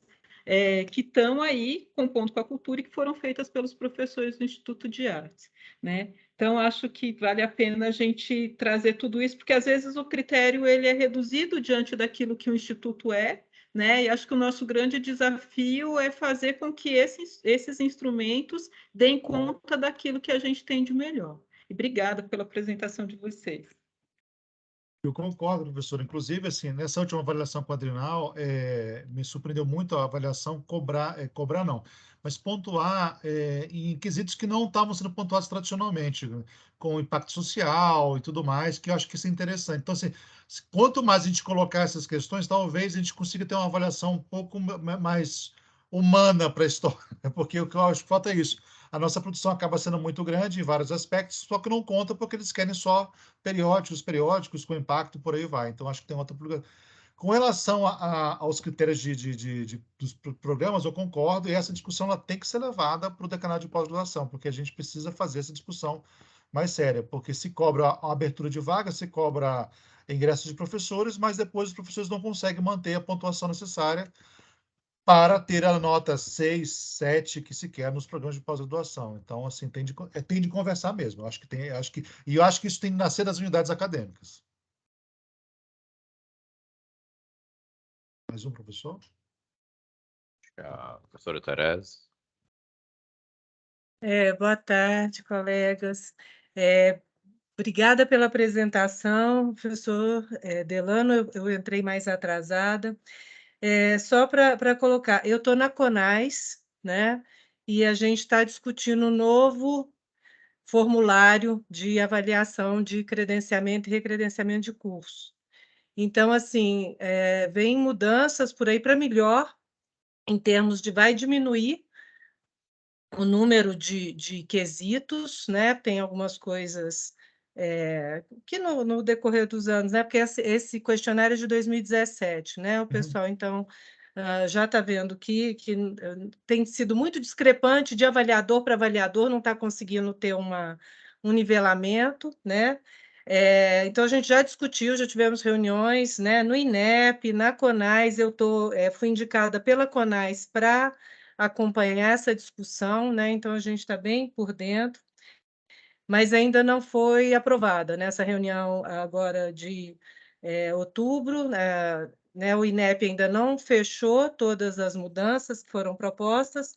que estão aí compondo com a cultura e que foram feitas pelos professores do Instituto de Artes. Né? Então, acho que vale a pena a gente trazer tudo isso, porque às vezes o critério ele é reduzido diante daquilo que o Instituto é, né? E acho que o nosso grande desafio é fazer com que esses instrumentos deem conta daquilo que a gente tem de melhor. E obrigada pela apresentação de vocês. Eu concordo, professor. Inclusive, assim, nessa última avaliação quadrinal, me surpreendeu muito a avaliação cobrar não, mas pontuar em quesitos que não estavam sendo pontuados tradicionalmente, com impacto social e tudo mais, que eu acho que isso é interessante. Então, assim, quanto mais a gente colocar essas questões, talvez a gente consiga ter uma avaliação um pouco mais humana para a história, porque o que eu acho que falta é isso. A nossa produção acaba sendo muito grande em vários aspectos, só que não conta porque eles querem só periódicos com impacto, por aí vai. Então, acho que tem outra. Com relação aos critérios dos programas, eu concordo, e essa discussão ela tem que ser levada para o decanato de pós-graduação, porque a gente precisa fazer essa discussão mais séria, porque se cobra a abertura de vaga, se cobra ingressos de professores, mas depois os professores não conseguem manter a pontuação necessária para ter a nota 6, 7 que se quer nos programas de pós-graduação. Então, assim, tem de conversar mesmo. Eu acho que isso tem que nascer das unidades acadêmicas. Mais um, professor? A professora Tereza. Boa tarde, colegas. Obrigada pela apresentação, professor Delano. Eu entrei mais atrasada. Só para colocar, eu estou na CONAS, né? E a gente está discutindo um novo formulário de avaliação de credenciamento e recredenciamento de curso. Então, assim, vem mudanças por aí para melhor, em termos de vai diminuir o número de quesitos, né? Tem algumas coisas que no decorrer dos anos, né? Porque esse questionário é de 2017, né? O pessoal, então, já está vendo que tem sido muito discrepante de avaliador para avaliador, não está conseguindo ter um nivelamento, né? Então, a gente já discutiu, já tivemos reuniões, né, no INEP, na CONAS, fui indicada pela CONAS para acompanhar essa discussão, né? Então, a gente está bem por dentro, mas ainda não foi aprovada nessa reunião agora de outubro, né, o INEP ainda não fechou todas as mudanças que foram propostas,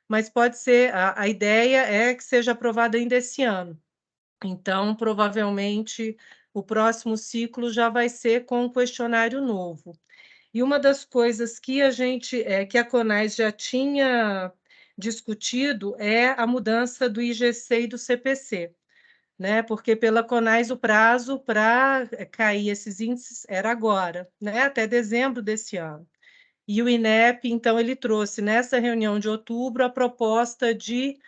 mas pode ser, a ideia é que seja aprovada ainda esse ano. Então, provavelmente, o próximo ciclo já vai ser com um questionário novo. E uma das coisas que que a CONAS já tinha discutido é a mudança do IGC e do CPC, né? Porque pela CONAS o prazo para cair esses índices era agora, né? Até dezembro desse ano. E o INEP, então, ele trouxe nessa reunião de outubro a proposta de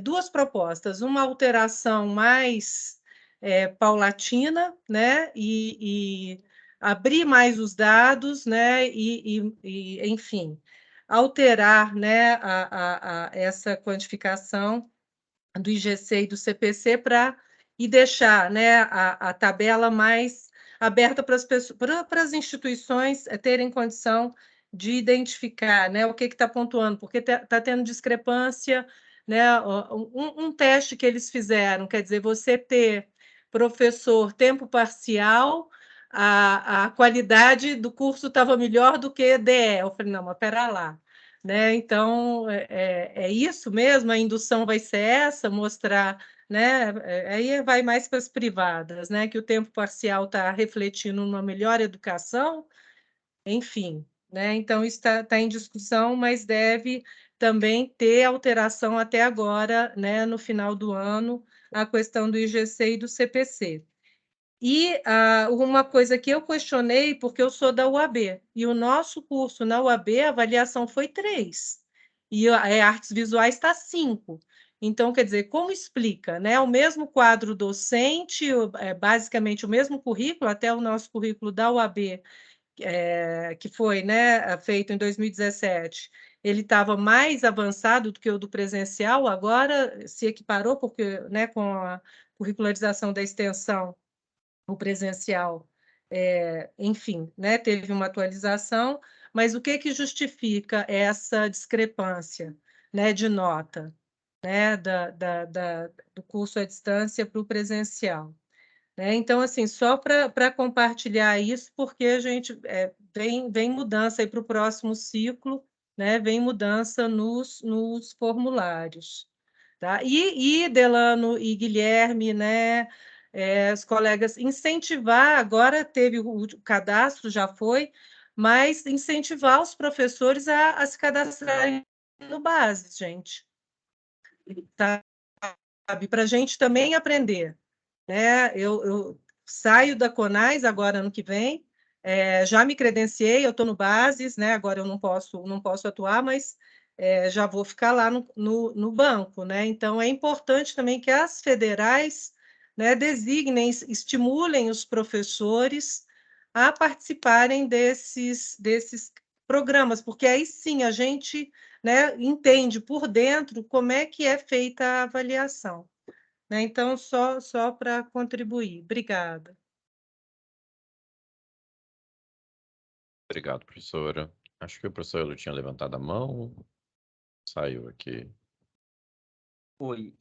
duas propostas, uma alteração mais paulatina, né? E abrir mais os dados, né? Enfim, alterar, né? Essa quantificação do IGC e do CPC e deixar, né, a tabela mais aberta para as instituições terem condição de identificar, né, o que está pontuando, porque está tendo discrepância, né, um teste que eles fizeram, quer dizer, você ter professor tempo parcial, a qualidade do curso estava melhor do que DE. Eu falei, não, mas espera lá. Né? Então, é isso mesmo, a indução vai ser essa, mostrar, né? Aí vai mais para as privadas, né? Que o tempo parcial está refletindo uma melhor educação, enfim, né? Então, isso está em discussão, mas deve também ter alteração até agora, né? No final do ano, a questão do IGC e do CPC. E uma coisa que eu questionei, porque eu sou da UAB, e o nosso curso na UAB, a avaliação foi 3, e artes visuais está 5. Então, quer dizer, como explica, né? O mesmo quadro docente, basicamente o mesmo currículo, até o nosso currículo da UAB, que foi, né, feito em 2017, ele estava mais avançado do que o do presencial, agora se equiparou, porque, né, com a curricularização da extensão, o presencial, enfim, né, teve uma atualização, mas o que justifica essa discrepância, né, de nota, né, do curso à distância para o presencial? Né? Então, assim, só para compartilhar isso, porque a gente vem mudança para o próximo ciclo, né, vem mudança nos formulários. Tá? E Delano e Guilherme, né, os colegas, incentivar, agora teve o cadastro, já foi, mas incentivar os professores a se cadastrarem no Base, gente. Sabe? Para a gente também aprender. Né? Eu saio da CONAS agora ano que vem, já me credenciei, eu estou no Bases, né? Agora eu não posso atuar, mas já vou ficar lá no banco, né? Então é importante também que as federais, né, designem, estimulem os professores a participarem desses programas, porque aí sim a gente, né, entende por dentro como é que é feita a avaliação. Né? Então, só para contribuir. Obrigada. Obrigado, professora. Acho que o professor Elo tinha levantado a mão. Saiu aqui. Oi,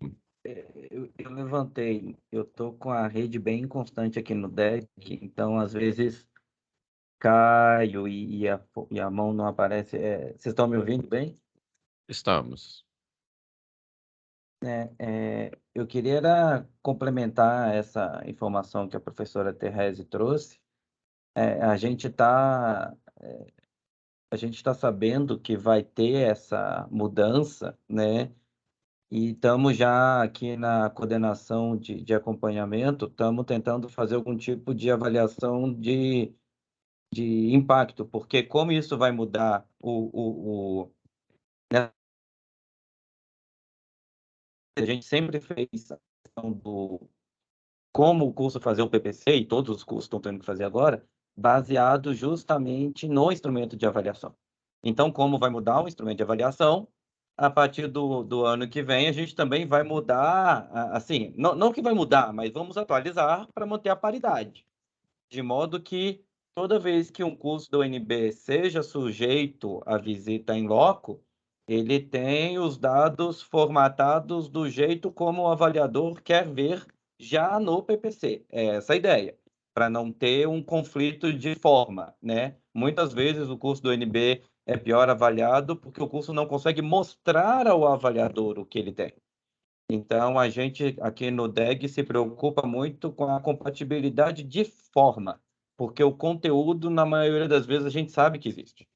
eu levantei. Eu estou com a rede bem inconstante aqui no deck, então às vezes caio e a mão não aparece. Vocês estão me ouvindo bem? Estamos. Eu queria complementar essa informação que a professora Therese trouxe. A gente está sabendo que vai ter essa mudança, né? E estamos já aqui na coordenação de acompanhamento, estamos tentando fazer algum tipo de avaliação de impacto, porque como isso vai mudar né? A gente sempre fez a questão do como o curso fazer o PPC, e todos os cursos estão tendo que fazer agora, baseado justamente no instrumento de avaliação. Então, como vai mudar o instrumento de avaliação, a partir do ano que vem, a gente também vai mudar, assim, não que vai mudar, mas vamos atualizar para manter a paridade, de modo que toda vez que um curso da UNB seja sujeito à visita em loco, ele tem os dados formatados do jeito como o avaliador quer ver já no PPC. É essa a ideia, para não ter um conflito de forma, né? Muitas vezes o curso do UNB é pior avaliado porque o curso não consegue mostrar ao avaliador o que ele tem. Então, a gente aqui no DEG se preocupa muito com a compatibilidade de forma, porque o conteúdo, na maioria das vezes, a gente sabe que existe,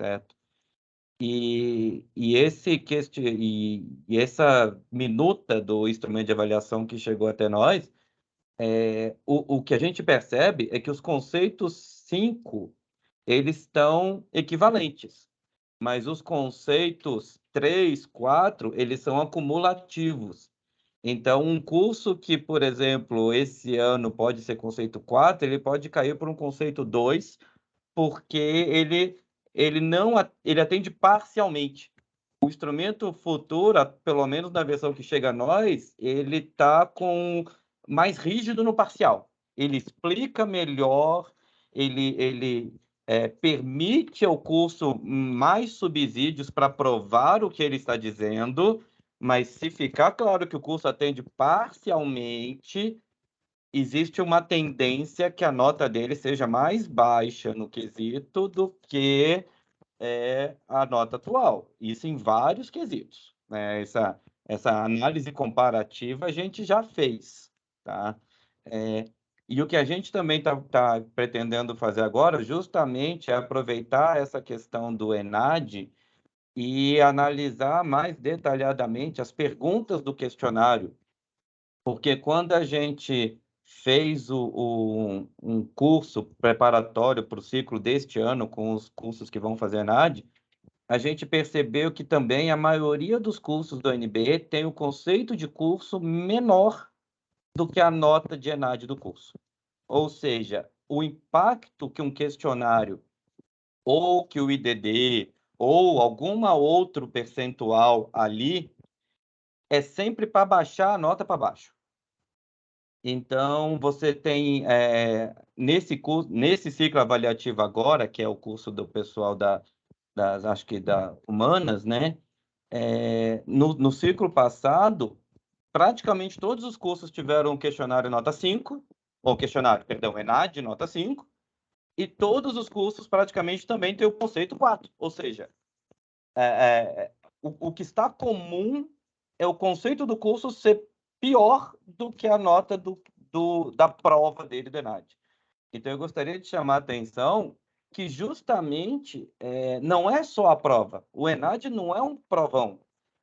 certo? E essa minuta do instrumento de avaliação que chegou até nós, o que a gente percebe é que os conceitos 5, eles estão equivalentes, mas os conceitos 3, 4, eles são acumulativos. Então, um curso que, por exemplo, esse ano pode ser conceito 4, ele pode cair para um conceito 2, porque ele atende parcialmente. O instrumento futuro, pelo menos na versão que chega a nós, ele está com mais rígido no parcial. Ele explica melhor, ele permite ao curso mais subsídios para provar o que ele está dizendo, mas se ficar claro que o curso atende parcialmente, existe uma tendência que a nota dele seja mais baixa no quesito do que a nota atual. Isso em vários quesitos, né? Essa análise comparativa a gente já fez, tá? E o que a gente também tá pretendendo fazer agora, justamente, é aproveitar essa questão do ENAD e analisar mais detalhadamente as perguntas do questionário, porque quando a gente fez um curso preparatório para o ciclo deste ano, com os cursos que vão fazer ENAD, a gente percebeu que também a maioria dos cursos do UNB tem o conceito de curso menor do que a nota de ENAD do curso. Ou seja, o impacto que um questionário, ou que o IDD, ou alguma outro percentual ali, é sempre para baixar a nota para baixo. Então, você tem, nesse ciclo avaliativo agora, que é o curso do pessoal acho que da Humanas, né? No ciclo passado, praticamente todos os cursos tiveram questionário nota 5, ou questionário, perdão, ENAD nota 5, e todos os cursos praticamente também têm o conceito 4, ou seja, o que está comum é o conceito do curso ser pior do que a nota da prova dele do ENAD. Então, eu gostaria de chamar a atenção que justamente não é só a prova. O ENAD não é um provão.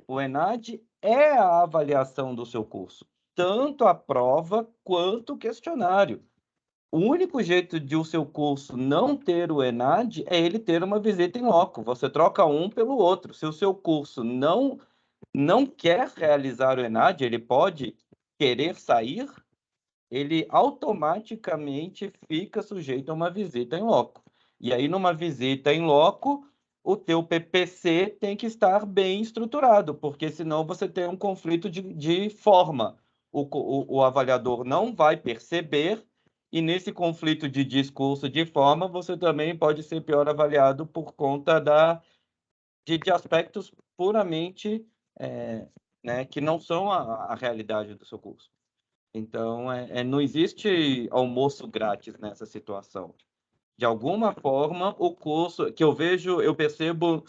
O ENAD é a avaliação do seu curso, tanto a prova quanto o questionário. O único jeito de o seu curso não ter o ENAD é ele ter uma visita em loco. Você troca um pelo outro. Se o seu curso não quer realizar o ENAD, ele pode querer sair, ele automaticamente fica sujeito a uma visita em loco. E aí, numa visita em loco, o teu PPC tem que estar bem estruturado, porque senão você tem um conflito de forma. O avaliador não vai perceber, e nesse conflito de discurso de forma, você também pode ser pior avaliado por conta de aspectos puramente né, que não são a realidade do seu curso. Então, não existe almoço grátis nessa situação. De alguma forma, o curso que eu percebo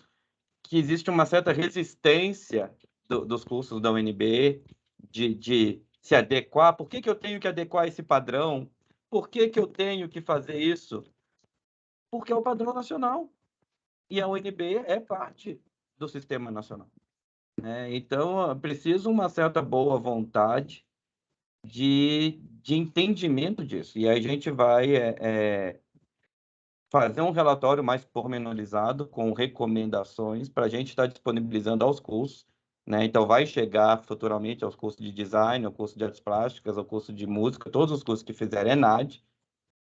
que existe uma certa resistência dos cursos da UNB de se adequar. Por que eu tenho que adequar esse padrão? Por que eu tenho que fazer isso? Porque é o padrão nacional. E a UNB é parte do sistema nacional. Então, preciso uma certa boa vontade de entendimento disso. E aí a gente vai fazer um relatório mais pormenorizado com recomendações para a gente estar disponibilizando aos cursos, né? Então, vai chegar futuramente aos cursos de design, ao curso de artes plásticas, ao curso de música, todos os cursos que fizerem ENAD,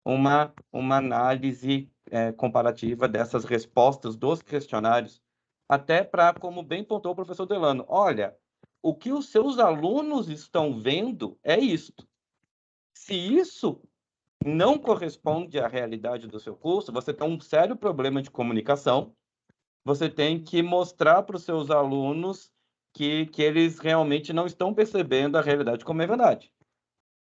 uma análise comparativa dessas respostas dos questionários, até para, como bem pontuou o professor Delano, olha, o que os seus alunos estão vendo é isto. Se isso não corresponde à realidade do seu curso, você tem um sério problema de comunicação, você tem que mostrar para os seus alunos que eles realmente não estão percebendo a realidade como é verdade.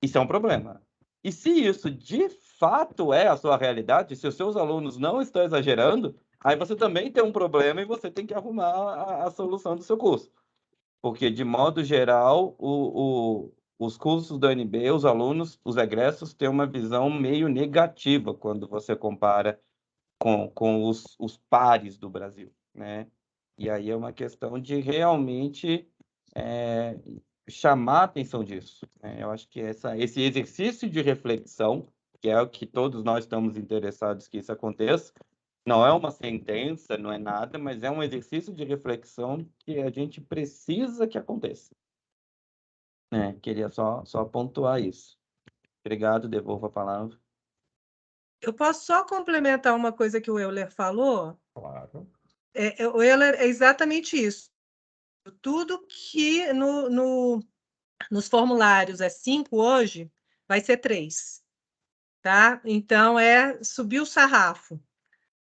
Isso é um problema. E se isso de fato é a sua realidade, se os seus alunos não estão exagerando, aí você também tem um problema e você tem que arrumar a solução do seu curso. Porque, de modo geral, os cursos da UNB, os alunos, os egressos, têm uma visão meio negativa quando você compara com os pares do Brasil, né? E aí é uma questão de realmente chamar a atenção disso, né? Eu acho que esse exercício de reflexão, que é o que todos nós estamos interessados que isso aconteça, não é uma sentença, não é nada, mas é um exercício de reflexão que a gente precisa que aconteça. Queria só pontuar isso. Obrigado, devolvo a palavra. Eu posso só complementar uma coisa que o Euler falou? Claro. O Euler é exatamente isso. Tudo que nos formulários é 5 hoje, vai ser 3. Tá? Então, subir o sarrafo.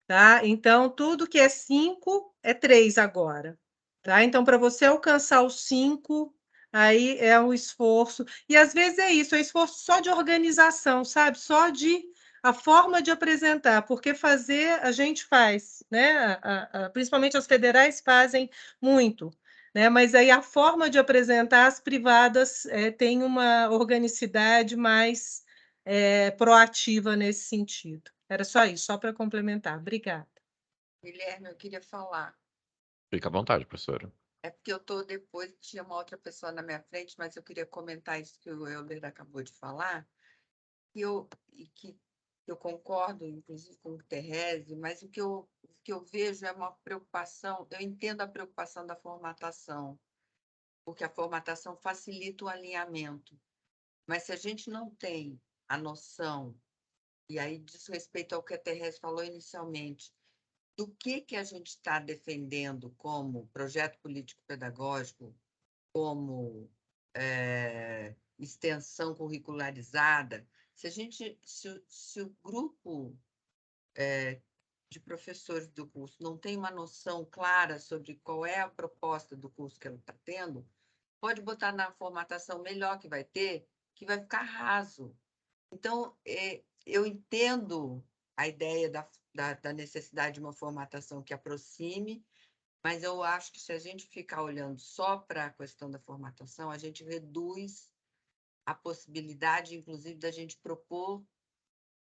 Tá? Então, tudo que é 5 é 3 agora. Tá? Então, para você alcançar os 5, aí é um esforço. E às vezes é isso, é esforço só de organização, sabe? Só de a forma de apresentar, porque fazer a gente faz, né? Principalmente as federais fazem muito, né? Mas aí a forma de apresentar as privadas tem uma organicidade mais proativa nesse sentido. Era só isso, só para complementar. Obrigada. Guilherme, eu queria falar. Fica à vontade, professora. É porque eu estou depois, tinha uma outra pessoa na minha frente, mas eu queria comentar isso que o Euler acabou de falar, que eu concordo, inclusive, com o Therese, mas o que eu vejo é uma preocupação, eu entendo a preocupação da formatação, porque a formatação facilita o alinhamento. Mas se a gente não tem a noção, e aí diz respeito ao que a Therese falou inicialmente, do que a gente está defendendo como projeto político-pedagógico, como extensão curricularizada, se o grupo de professores do curso não tem uma noção clara sobre qual é a proposta do curso que ela está tendo, pode botar na formatação melhor que vai ter, que vai ficar raso. Então, eu entendo a ideia da necessidade de uma formatação que aproxime, mas eu acho que se a gente ficar olhando só para a questão da formatação, a gente reduz a possibilidade, inclusive, da gente propor,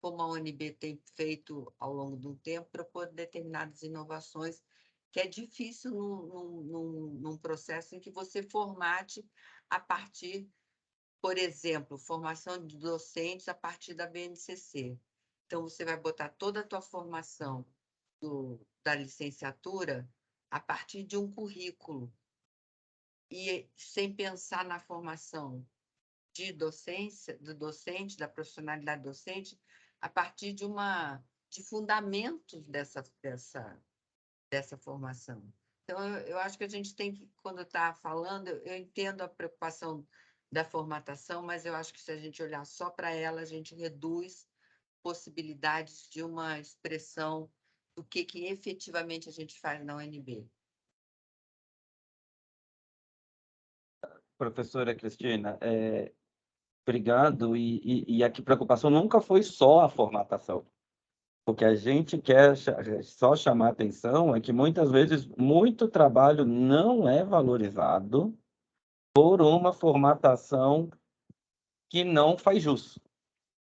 como a UNB tem feito ao longo do tempo, propor determinadas inovações, que é difícil num processo em que você formate a partir, por exemplo, formação de docentes a partir da BNCC. Então, você vai botar toda a tua formação da licenciatura a partir de um currículo e sem pensar na formação de docência, do docente, da profissionalidade docente, a partir de fundamentos dessa formação. Então, eu acho que a gente tem que, quando está falando, eu entendo a preocupação da formatação, mas eu acho que se a gente olhar só para ela, a gente reduz possibilidades de uma expressão do que efetivamente a gente faz na UNB. Professora Cristina, obrigado. E a preocupação nunca foi só a formatação. O que a gente quer só chamar a atenção é que muitas vezes muito trabalho não é valorizado por uma formatação que não faz jus,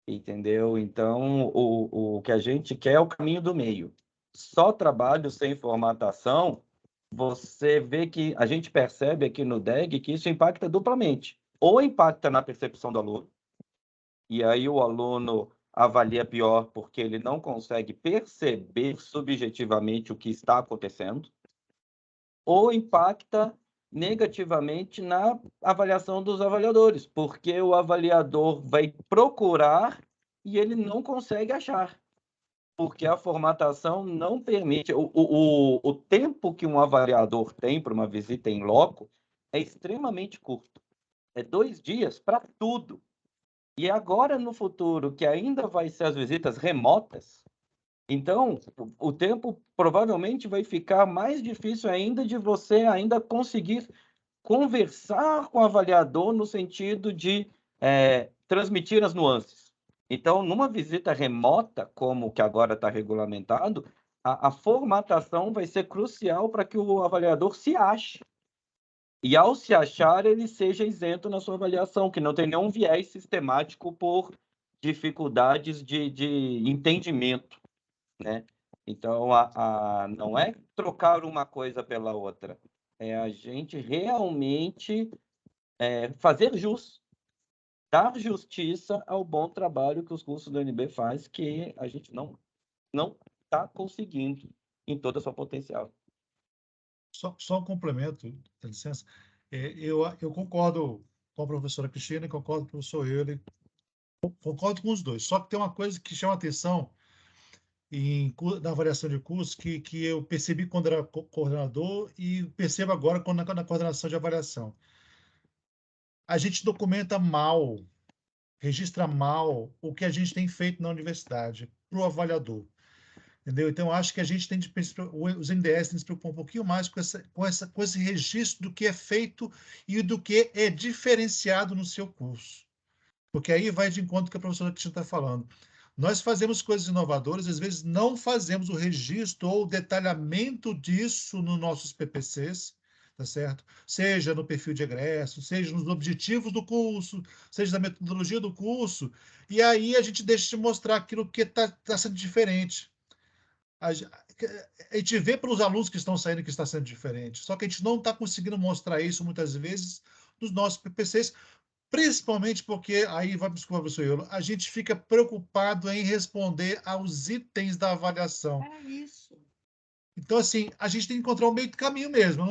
entendeu? Então, o que a gente quer é o caminho do meio. Só trabalho sem formatação, você vê que a gente percebe aqui no DEG que isso impacta duplamente. Ou impacta na percepção do aluno, e aí o aluno avalia pior porque ele não consegue perceber subjetivamente o que está acontecendo, ou impacta negativamente na avaliação dos avaliadores, porque o avaliador vai procurar e ele não consegue achar, porque a formatação não permite. O tempo que um avaliador tem para uma visita em loco é extremamente curto. É 2 dias para tudo. E agora, no futuro, que ainda vai ser as visitas remotas, então, o tempo provavelmente vai ficar mais difícil ainda de você ainda conseguir conversar com o avaliador no sentido de transmitir as nuances. Então, numa visita remota, como que agora está regulamentado, a formatação vai ser crucial para que o avaliador se ache. E, ao se achar, ele seja isento na sua avaliação, que não tem nenhum viés sistemático por dificuldades de entendimento, né? Então, não é trocar uma coisa pela outra, é a gente realmente fazer jus, dar justiça ao bom trabalho que os cursos do UNB faz, que a gente não está conseguindo em toda a sua potencial. Só um complemento, dá licença. Eu concordo com a professora Cristina e concordo com o professor Euler, concordo com os dois. Só que tem uma coisa que chama atenção na avaliação de curso que eu percebi quando era coordenador e percebo agora na coordenação de avaliação. A gente documenta mal, registra mal o que a gente tem feito na universidade para o avaliador. Entendeu? Então, acho que a gente tem de os NDS têm de se preocupar um pouquinho mais com esse registro do que é feito e do que é diferenciado no seu curso. Porque aí vai de encontro com a professora Cristina está falando. Nós fazemos coisas inovadoras, às vezes não fazemos o registro ou o detalhamento disso nos nossos PPCs, tá certo? Seja no perfil de egresso, seja nos objetivos do curso, seja na metodologia do curso, e aí a gente deixa de mostrar aquilo que está sendo diferente. A gente vê pelos alunos que estão saindo que está sendo diferente, só que a gente não está conseguindo mostrar isso muitas vezes nos nossos PPCs, principalmente porque, aí vai desculpa, professor Iolo, a gente fica preocupado em responder aos itens da avaliação. É isso. Então, assim, a gente tem que encontrar um meio do caminho mesmo.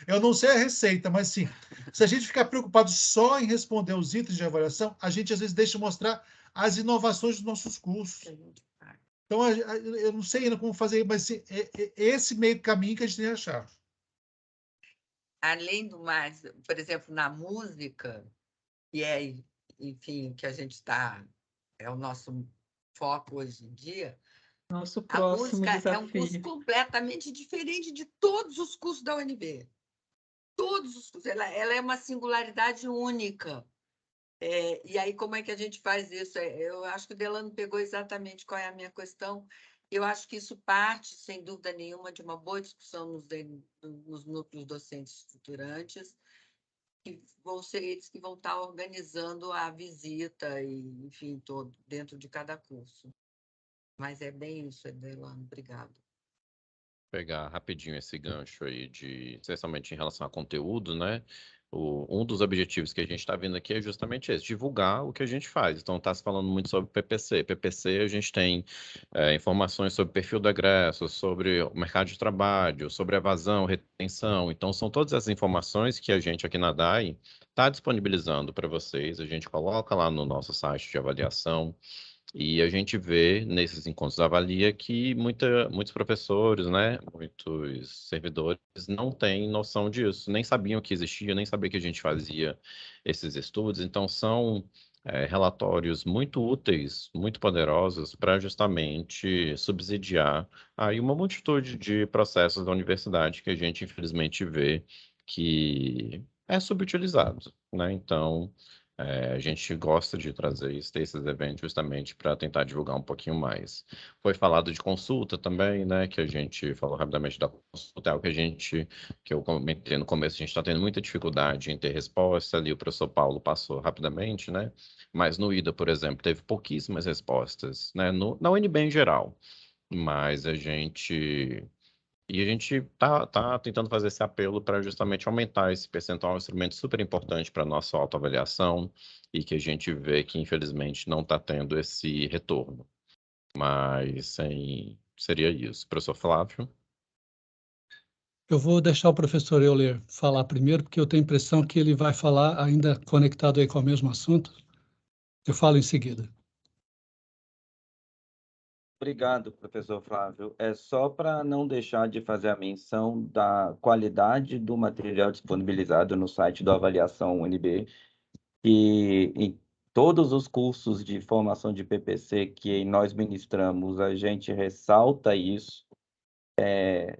Eu não sei a receita, mas sim, se a gente ficar preocupado só em responder os itens de avaliação, a gente às vezes deixa de mostrar as inovações dos nossos cursos. Então, eu não sei ainda como fazer, mas esse meio caminho que a gente tem que achar. Além do mais, por exemplo, na música, que é, enfim, que a gente está, é o nosso foco hoje em dia, Nosso a próximo música desafio. é um curso completamente diferente de todos os cursos da UNB. Todos os cursos. Ela é uma singularidade única. E aí, como é que a gente faz isso? Eu acho que o Delano pegou exatamente qual é a minha questão. Eu acho que isso parte, sem dúvida nenhuma, de uma boa discussão nos núcleos docentes estruturantes, que vão ser eles que vão estar organizando a visita e, enfim, todo dentro de cada curso. Mas é bem isso, Delano. Obrigada. Pegar rapidinho esse gancho aí especialmente em relação a conteúdo, né? Um dos objetivos que a gente está vendo aqui é justamente esse, divulgar o que a gente faz. Então, está se falando muito sobre PPC. PPC, a gente tem informações sobre perfil do egresso, sobre o mercado de trabalho, sobre evasão, retenção. Então, são todas essas informações que a gente aqui na DAI está disponibilizando para vocês. A gente coloca lá no nosso site de avaliação. E a gente vê nesses encontros da Avalia que muitos professores, né, muitos servidores não têm noção disso, nem sabiam que existia, nem sabiam que a gente fazia esses estudos. Então, são relatórios muito úteis, muito poderosos para justamente subsidiar aí uma multitude de processos da universidade que a gente, infelizmente, vê que é subutilizado, né? Então, a gente gosta de trazer esses eventos justamente para tentar divulgar um pouquinho mais. Foi falado de consulta também, né? Que a gente falou rapidamente da consulta, é algo que eu comentei no começo, a gente está tendo muita dificuldade em ter resposta. Ali o professor Paulo passou rapidamente, né? Mas no IDA, por exemplo, teve pouquíssimas respostas, né? Na UNB em geral. Mas a gente está tentando fazer esse apelo para justamente aumentar esse percentual, um instrumento super importante para a nossa autoavaliação e que a gente vê que, infelizmente, não está tendo esse retorno. Mas seria isso. Professor Flávio? Eu vou deixar o professor Euler falar primeiro, porque eu tenho a impressão que ele vai falar ainda conectado aí com o mesmo assunto. Eu falo em seguida. Obrigado, professor Flávio. É só para não deixar de fazer a menção da qualidade do material disponibilizado no site do Avaliação UNB, e em todos os cursos de formação de PPC que nós ministramos, a gente ressalta isso.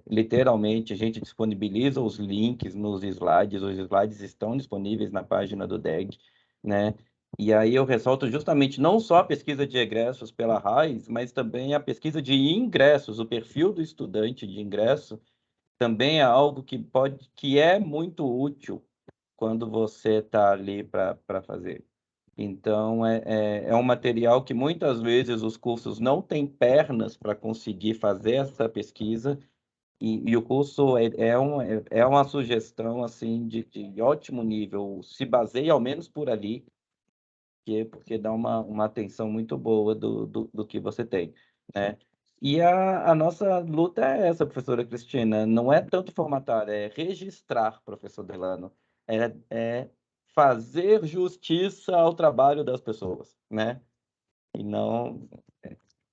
Literalmente, a gente disponibiliza os links nos slides, os slides estão disponíveis na página do DEG, né? E aí eu ressalto justamente não só a pesquisa de egressos pela RAIS, mas também a pesquisa de ingressos, o perfil do estudante de ingresso também é algo que é muito útil quando você está ali para fazer. Então, é um material que muitas vezes os cursos não têm pernas para conseguir fazer essa pesquisa, e o curso é uma sugestão assim de ótimo nível, se baseia ao menos por ali, porque dá uma atenção muito boa do que você tem, né? E a nossa luta é essa, professora Cristina, não é tanto formatar, é registrar, professor Delano, é fazer justiça ao trabalho das pessoas, né? E não...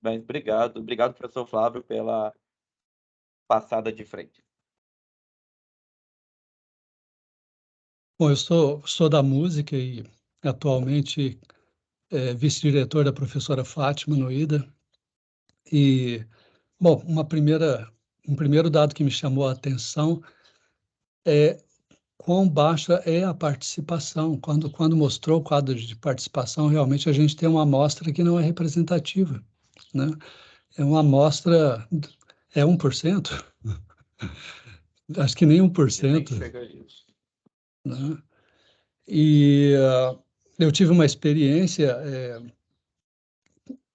Mas obrigado, professor Flávio, pela passada de frente. Bom, eu sou da música e atualmente vice-diretor da professora Fátima no IDA. E, bom, um primeiro dado que me chamou a atenção é quão baixa é a participação. Quando mostrou o quadro de participação, realmente a gente tem uma amostra que não é representativa, né? É uma amostra, é 1%? Acho que nem 1%. Nem chega a isso. Né? E eu tive uma experiência,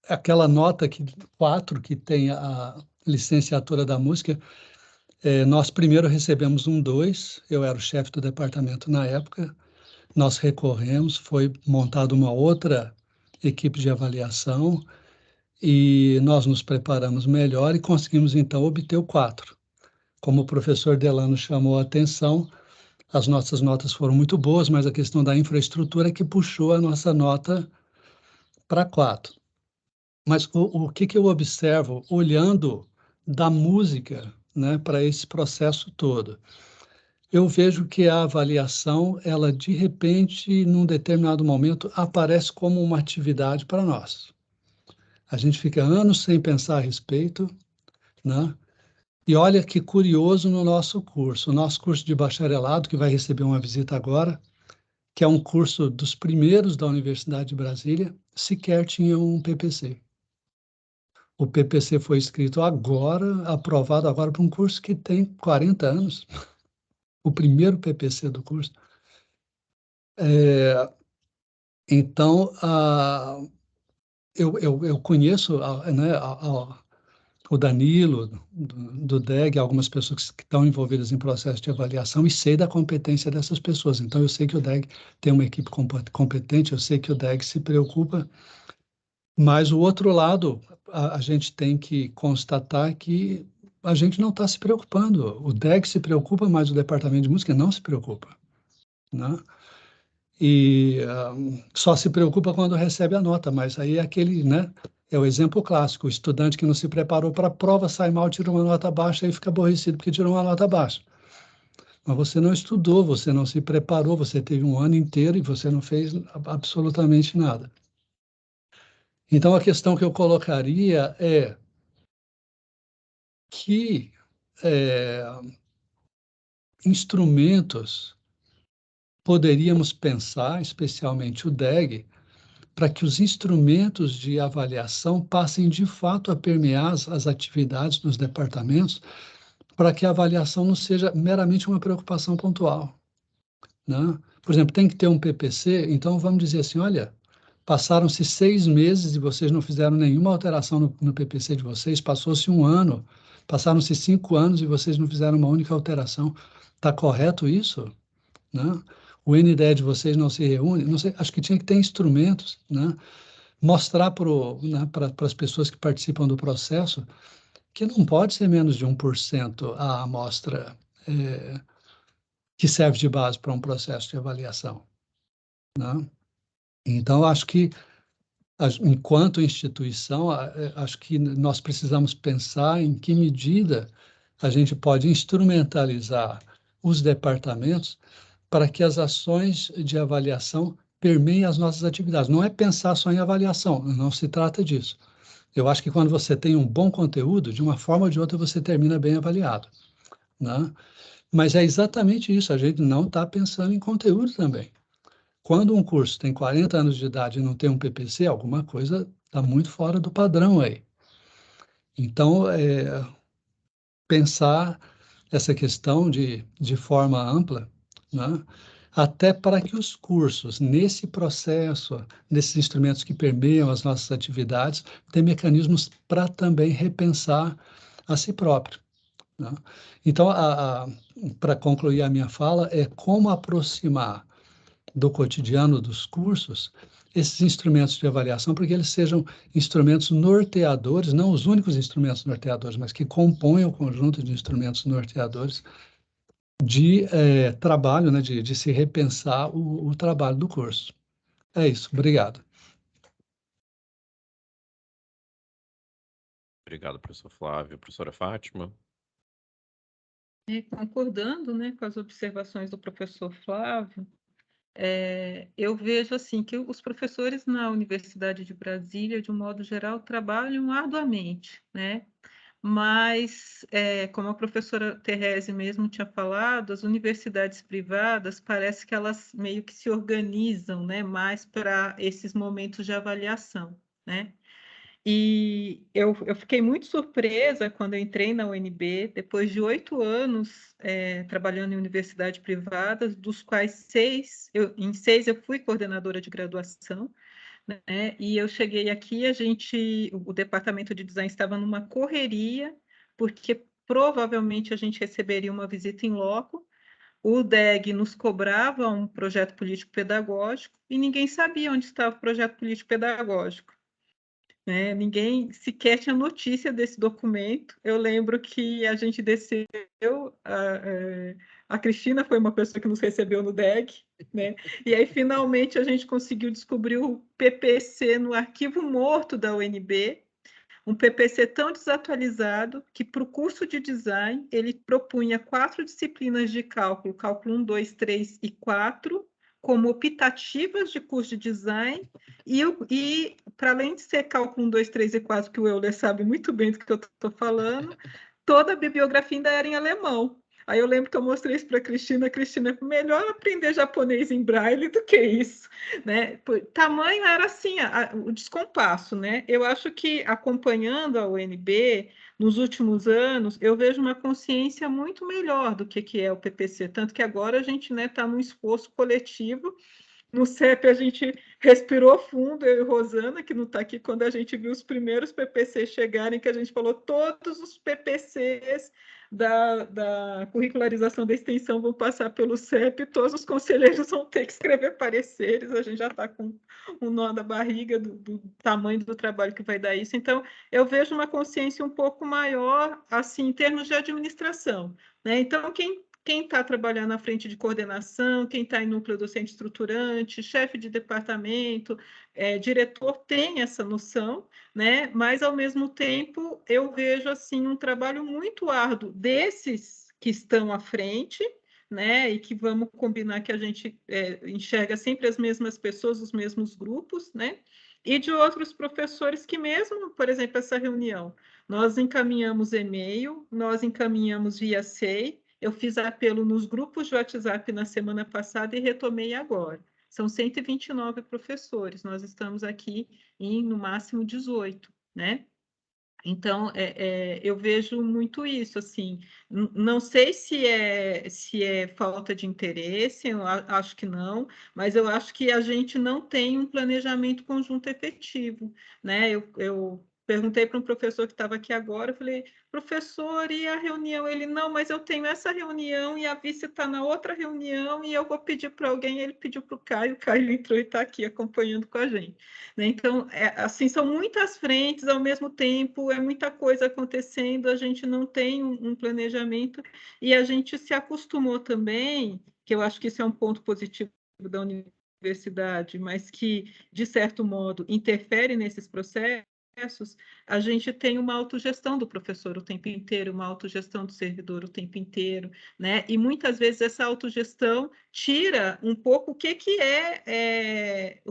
aquela nota 4 que tem a licenciatura da música, nós primeiro recebemos um 2, eu era o chefe do departamento na época, nós recorremos, foi montada uma outra equipe de avaliação e nós nos preparamos melhor e conseguimos então obter o 4. Como o professor Delano chamou a atenção, as nossas notas foram muito boas, mas a questão da infraestrutura é que puxou a nossa nota para 4. Mas o que eu observo olhando da música, né, para esse processo todo? Eu vejo que a avaliação, ela de repente, num determinado momento, aparece como uma atividade para nós. A gente fica anos sem pensar a respeito, né? E olha que curioso no nosso curso. O nosso curso de bacharelado, que vai receber uma visita agora, que é um curso dos primeiros da Universidade de Brasília, sequer tinha um PPC. O PPC foi escrito agora, aprovado agora para um curso que tem 40 anos. O primeiro PPC do curso. Então, eu conheço, né, o Danilo, do DEG, algumas pessoas que estão envolvidas em processo de avaliação e sei da competência dessas pessoas. Então, eu sei que o DEG tem uma equipe competente, eu sei que o DEG se preocupa, mas o outro lado, a gente tem que constatar que a gente não está se preocupando. O DEG se preocupa, mas o Departamento de Música não se preocupa, né? E só se preocupa quando recebe a nota, mas aí é aquele, né? É o exemplo clássico, o estudante que não se preparou para a prova, sai mal, tira uma nota baixa e fica aborrecido porque tirou uma nota baixa. Mas você não estudou, você não se preparou, você teve um ano inteiro e você não fez absolutamente nada. Então, a questão que eu colocaria é que instrumentos poderíamos pensar, especialmente o DEG, para que os instrumentos de avaliação passem de fato a permear as atividades dos departamentos, para que a avaliação não seja meramente uma preocupação pontual, né? Por exemplo, tem que ter um PPC, então vamos dizer assim, olha, passaram-se 6 meses e vocês não fizeram nenhuma alteração no PPC de vocês, passou-se 1 ano, passaram-se 5 anos e vocês não fizeram uma única alteração. Está correto isso? Né? O NDE de vocês não se reúne? Não sei, acho que tinha que ter instrumentos, né? Mostrar para as pessoas que participam do processo que não pode ser menos de 1% a amostra que serve de base para um processo de avaliação, né? Então, acho que enquanto instituição, acho que nós precisamos pensar em que medida a gente pode instrumentalizar os departamentos para que as ações de avaliação permeiem as nossas atividades. Não é pensar só em avaliação, não se trata disso. Eu acho que quando você tem um bom conteúdo, de uma forma ou de outra você termina bem avaliado, né? Mas é exatamente isso, a gente não está pensando em conteúdo também. Quando um curso tem 40 anos de idade e não tem um PPC, alguma coisa está muito fora do padrão aí. Então, pensar essa questão de forma ampla, né? Até para que os cursos, nesse processo, nesses instrumentos que permeiam as nossas atividades, tenham mecanismos para também repensar a si próprio, né? Então, para concluir a minha fala, é como aproximar do cotidiano dos cursos esses instrumentos de avaliação, para que eles sejam instrumentos norteadores, não os únicos instrumentos norteadores, mas que componham o conjunto de instrumentos norteadores de trabalho, né, de se repensar o trabalho do curso. É isso, obrigado. Obrigado, professor Flávio. Professora Fátima? Concordando, né, com as observações do professor Flávio, eu vejo assim que os professores na Universidade de Brasília, de um modo geral, trabalham arduamente, né? Mas, como a professora Therese mesmo tinha falado, as universidades privadas parece que elas meio que se organizam, né, mais para esses momentos de avaliação, né? E eu fiquei muito surpresa quando eu entrei na UNB, depois de 8 anos trabalhando em universidades privadas, dos quais em 6 eu fui coordenadora de graduação, né? E eu cheguei aqui, o departamento de design estava numa correria, porque provavelmente a gente receberia uma visita em loco, o DEG nos cobrava um projeto político-pedagógico e ninguém sabia onde estava o projeto político-pedagógico, né? Ninguém sequer tinha notícia desse documento. Eu lembro que a gente desceu, a Cristina foi uma pessoa que nos recebeu no DEG, né? E aí, finalmente, a gente conseguiu descobrir o PPC no arquivo morto da UNB, um PPC tão desatualizado que, para o curso de design, ele propunha 4 disciplinas de cálculo, cálculo 1, 2, 3 e 4, como optativas de curso de design, e para além de ser cálculo 1, 2, 3 e 4, que o Euler sabe muito bem do que eu estou falando, toda a bibliografia ainda era em alemão. Aí eu lembro que eu mostrei isso para a Cristina, melhor aprender japonês em braille do que isso, né? Tamanho era assim, o descompasso, né? Eu acho que acompanhando a UNB nos últimos anos, eu vejo uma consciência muito melhor do que é o PPC, tanto que agora a gente, né, está num esforço coletivo. No CEP a gente respirou fundo, eu e Rosana, que não está aqui, quando a gente viu os primeiros PPCs chegarem, que a gente falou todos os PPCs da curricularização da extensão vão passar pelo CEP, todos os conselheiros vão ter que escrever pareceres, a gente já está com um nó na barriga do tamanho do trabalho que vai dar isso. Então, eu vejo uma consciência um pouco maior, assim, em termos de administração, né? Então, quem está trabalhando na frente de coordenação, quem está em núcleo docente estruturante, chefe de departamento, diretor, tem essa noção, né? Mas, ao mesmo tempo, eu vejo assim um trabalho muito árduo desses que estão à frente, né? E que vamos combinar que a gente enxerga sempre as mesmas pessoas, os mesmos grupos, né? E de outros professores que mesmo, por exemplo, essa reunião, nós encaminhamos e-mail, nós encaminhamos via SEI, eu fiz apelo nos grupos de WhatsApp na semana passada e retomei agora. São 129 professores, nós estamos aqui em, no máximo, 18, né? Então, eu vejo muito isso, assim, não sei se é falta de interesse, eu acho que não, mas eu acho que a gente não tem um planejamento conjunto efetivo, né? Eu perguntei para um professor que estava aqui agora, eu falei, professor, e a reunião? Ele, não, mas eu tenho essa reunião e a vice está na outra reunião e eu vou pedir para alguém, ele pediu para o Caio entrou e está aqui acompanhando com a gente. Então, assim, são muitas frentes ao mesmo tempo, é muita coisa acontecendo, a gente não tem um planejamento e a gente se acostumou também, que eu acho que isso é um ponto positivo da universidade, universidade, mas que, de certo modo, interfere nesses processos, a gente tem uma autogestão do professor o tempo inteiro, uma autogestão do servidor o tempo inteiro, né? E muitas vezes essa autogestão tira um pouco o que é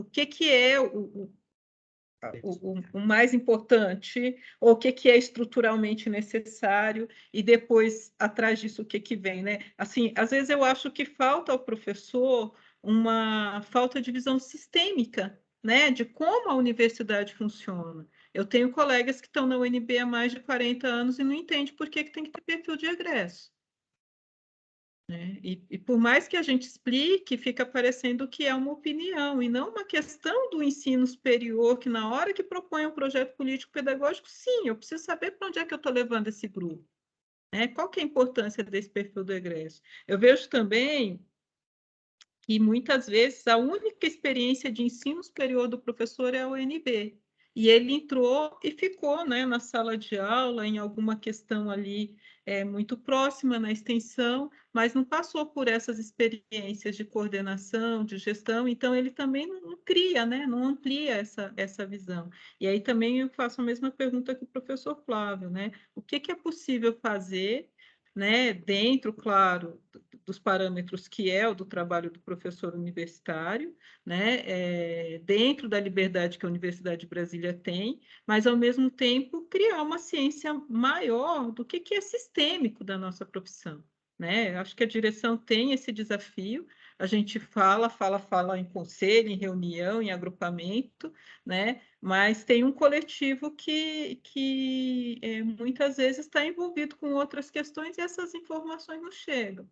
o mais importante, ou o que é estruturalmente necessário, e depois, atrás disso, o que vem, né? Assim, às vezes eu acho que falta ao professor uma falta de visão sistêmica, né? De como a universidade funciona. Eu tenho colegas que estão na UNB há mais de 40 anos e não entendem por que tem que ter perfil de egresso. Né? E por mais que a gente explique, fica parecendo que é uma opinião e não uma questão do ensino superior, que na hora que propõe um projeto político-pedagógico, sim, eu preciso saber para onde é que eu estou levando esse grupo. Né? Qual que é a importância desse perfil do egresso? Eu vejo também que muitas vezes a única experiência de ensino superior do professor é a UNB. E ele entrou e ficou, né, na sala de aula, em alguma questão ali muito próxima na extensão, mas não passou por essas experiências de coordenação, de gestão, então ele também não cria, né, não amplia essa visão. E aí também eu faço a mesma pergunta que o professor Flávio, né? O que é possível fazer, né, dentro, claro, dos parâmetros que é o do trabalho do professor universitário, né, dentro da liberdade que a Universidade de Brasília tem, mas, ao mesmo tempo, criar uma ciência maior do que é sistêmico da nossa profissão. Né? Acho que a direção tem esse desafio, a gente fala em conselho, em reunião, em agrupamento, né? Mas tem um coletivo que muitas vezes está envolvido com outras questões e essas informações não chegam.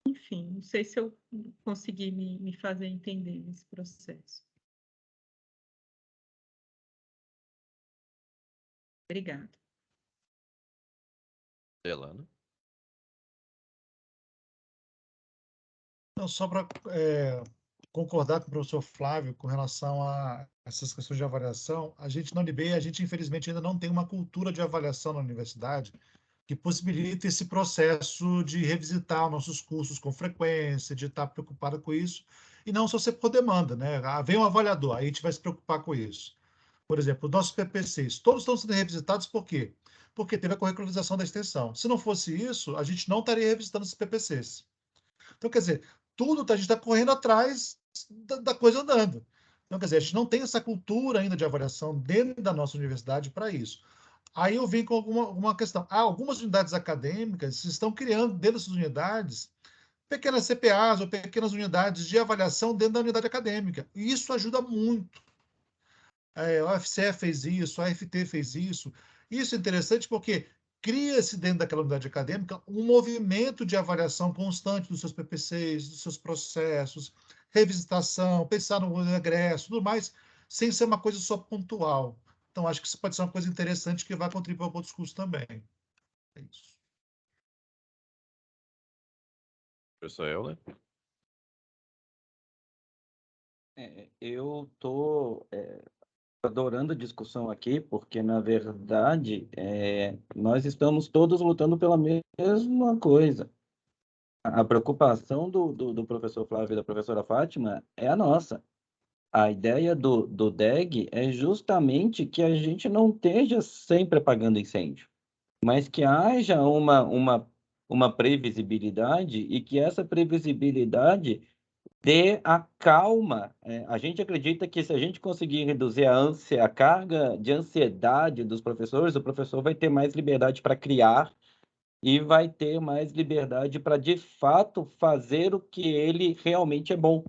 Enfim, não sei se eu consegui me fazer entender nesse processo. Obrigada. Delano? Não, só para concordar com o professor Flávio com relação a essas questões de avaliação, a gente na UNB, infelizmente ainda não tem uma cultura de avaliação na universidade que possibilite esse processo de revisitar nossos cursos com frequência, de estar preocupado com isso, e não só ser por demanda, né? Vem um avaliador, aí a gente vai se preocupar com isso. Por exemplo, nossos PPCs, todos estão sendo revisitados por quê? Porque teve a curricularização da extensão. Se não fosse isso, a gente não estaria revisitando esses PPCs. Então, quer dizer, tudo a gente está correndo atrás da coisa andando. Então, quer dizer, a gente não tem essa cultura ainda de avaliação dentro da nossa universidade para isso. Aí eu venho com alguma questão. Algumas unidades acadêmicas estão criando, dentro dessas unidades, pequenas CPAs ou pequenas unidades de avaliação dentro da unidade acadêmica. E isso ajuda muito. A UFCE fez isso, a AFT fez isso. Isso é interessante porque cria-se dentro daquela unidade acadêmica um movimento de avaliação constante dos seus PPCs, dos seus processos, revisitação, pensar no regresso, tudo mais, sem ser uma coisa só pontual. Então, acho que isso pode ser uma coisa interessante que vai contribuir para outros cursos também. É isso. Professor Euler? Eu estou adorando a discussão aqui, porque, na verdade, nós estamos todos lutando pela mesma coisa. A preocupação do professor Flávio e da professora Fátima é a nossa. A ideia do DEG é justamente que a gente não esteja sempre apagando incêndio, mas que haja uma previsibilidade e que essa previsibilidade dê a calma. A gente acredita que se a gente conseguir reduzir a carga de ansiedade dos professores, o professor vai ter mais liberdade para criar e vai ter mais liberdade para, de fato, fazer o que ele realmente é bom.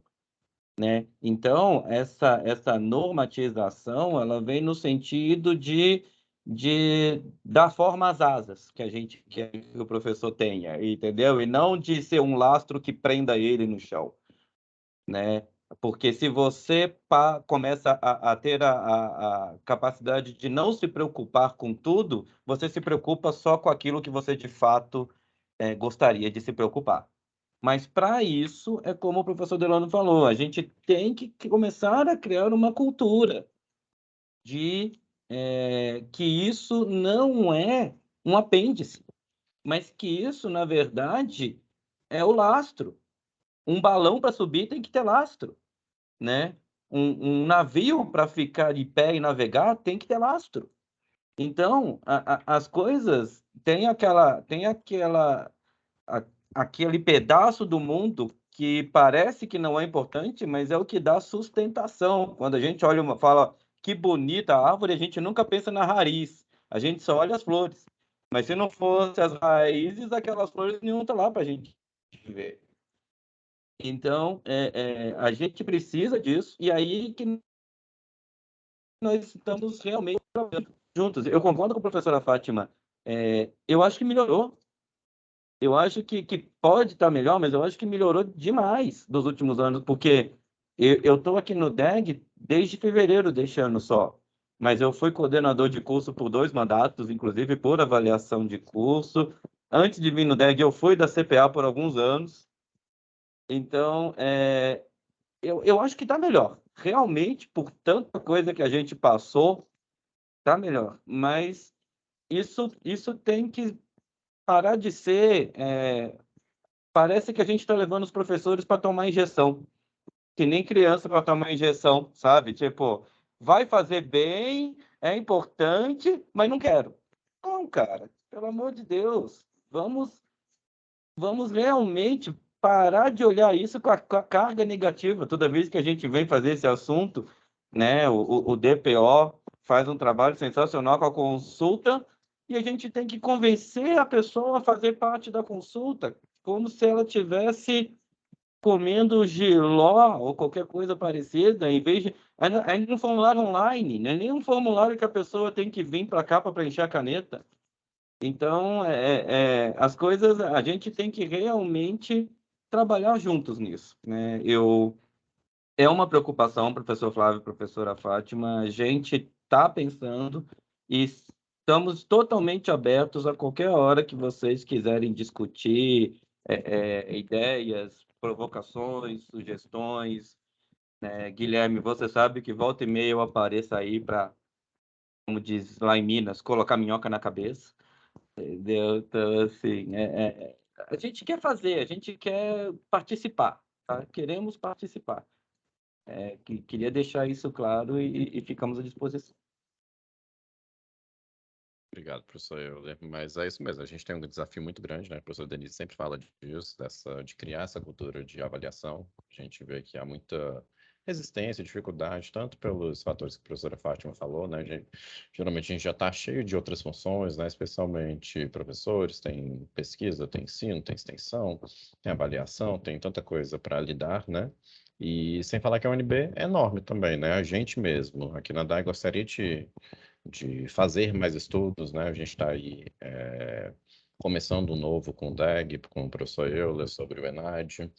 Né? Então, essa normatização, ela vem no sentido de dar forma às asas que o professor tenha, entendeu? E não de ser um lastro que prenda ele no chão, né? Porque se você começa a ter a capacidade de não se preocupar com tudo, você se preocupa só com aquilo que você de fato gostaria de se preocupar. Mas para isso, é como o professor Delano falou, a gente tem que começar a criar uma cultura de que isso não é um apêndice, mas que isso, na verdade, é o lastro. Um balão para subir tem que ter lastro, né? Um navio para ficar de pé e navegar tem que ter lastro. Então, as coisas aquele pedaço do mundo que parece que não é importante, mas é o que dá sustentação. Quando a gente olha fala que bonita a árvore, a gente nunca pensa na raiz, a gente só olha as flores. Mas se não fosse as raízes, aquelas flores não estão lá para a gente ver. Então, a gente precisa disso, e aí que nós estamos realmente trabalhando juntos. Eu concordo com a professora Fátima. Eu acho que melhorou. Eu acho que pode estar melhor, mas eu acho que melhorou demais dos últimos anos, porque eu estou aqui no DEG desde fevereiro deste ano só. Mas eu fui coordenador de curso por 2 mandatos, inclusive por avaliação de curso. Antes de vir no DEG, eu fui da CPA por alguns anos. Então, eu acho que está melhor. Realmente, por tanta coisa que a gente passou, está melhor. Mas isso tem que parar de ser. Parece que a gente está levando os professores para tomar injeção, que nem criança para tomar injeção, sabe? Tipo, vai fazer bem, é importante, mas não quero. Não, cara, pelo amor de Deus, vamos realmente parar de olhar isso com a carga negativa toda vez que a gente vem fazer esse assunto, né? O DPO faz um trabalho sensacional com a consulta e a gente tem que convencer a pessoa a fazer parte da consulta, como se ela tivesse comendo giló ou qualquer coisa parecida, em vez de ainda um formulário online, não é nem um formulário que a pessoa tem que vir para cá para preencher a caneta. Então, as coisas, a gente tem que realmente trabalhar juntos nisso, né? É uma preocupação, professor Flávio, professora Fátima, a gente está pensando e estamos totalmente abertos a qualquer hora que vocês quiserem discutir ideias, provocações, sugestões. Guilherme, você sabe que volta e meia eu apareço aí para, como diz lá em Minas, colocar minhoca na cabeça. Entendeu? Então, assim, a gente quer fazer, a gente quer participar, tá? Queremos participar. Queria deixar isso claro e ficamos à disposição. Obrigado, professor Euler. Mas é isso mesmo, a gente tem um desafio muito grande, né? O professor Denise sempre fala disso, de criar essa cultura de avaliação. A gente vê que há muita resistência, dificuldade, tanto pelos fatores que a professora Fátima falou, né? Geralmente a gente já está cheio de outras funções, né? Especialmente professores, tem pesquisa, tem ensino, tem extensão, tem avaliação, tem tanta coisa para lidar, né? E sem falar que a UNB é enorme também, né? A gente mesmo, aqui na DAI, gostaria de fazer mais estudos, né? A gente está aí começando um novo com o DEG, com o professor Euler, sobre o ENAD.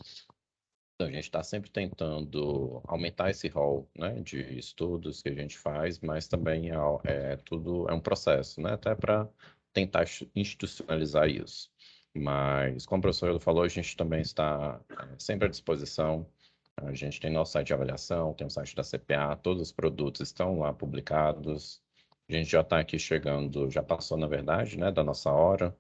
Então, a gente está sempre tentando aumentar esse rol, né, de estudos que a gente faz, mas também tudo é um processo, né? Até para tentar institucionalizar isso. Mas, como o professor Euler falou, a gente também está sempre à disposição. A gente tem nosso site de avaliação, tem o site da CPA, todos os produtos estão lá publicados. A gente já está aqui chegando, já passou, na verdade, né, da nossa hora.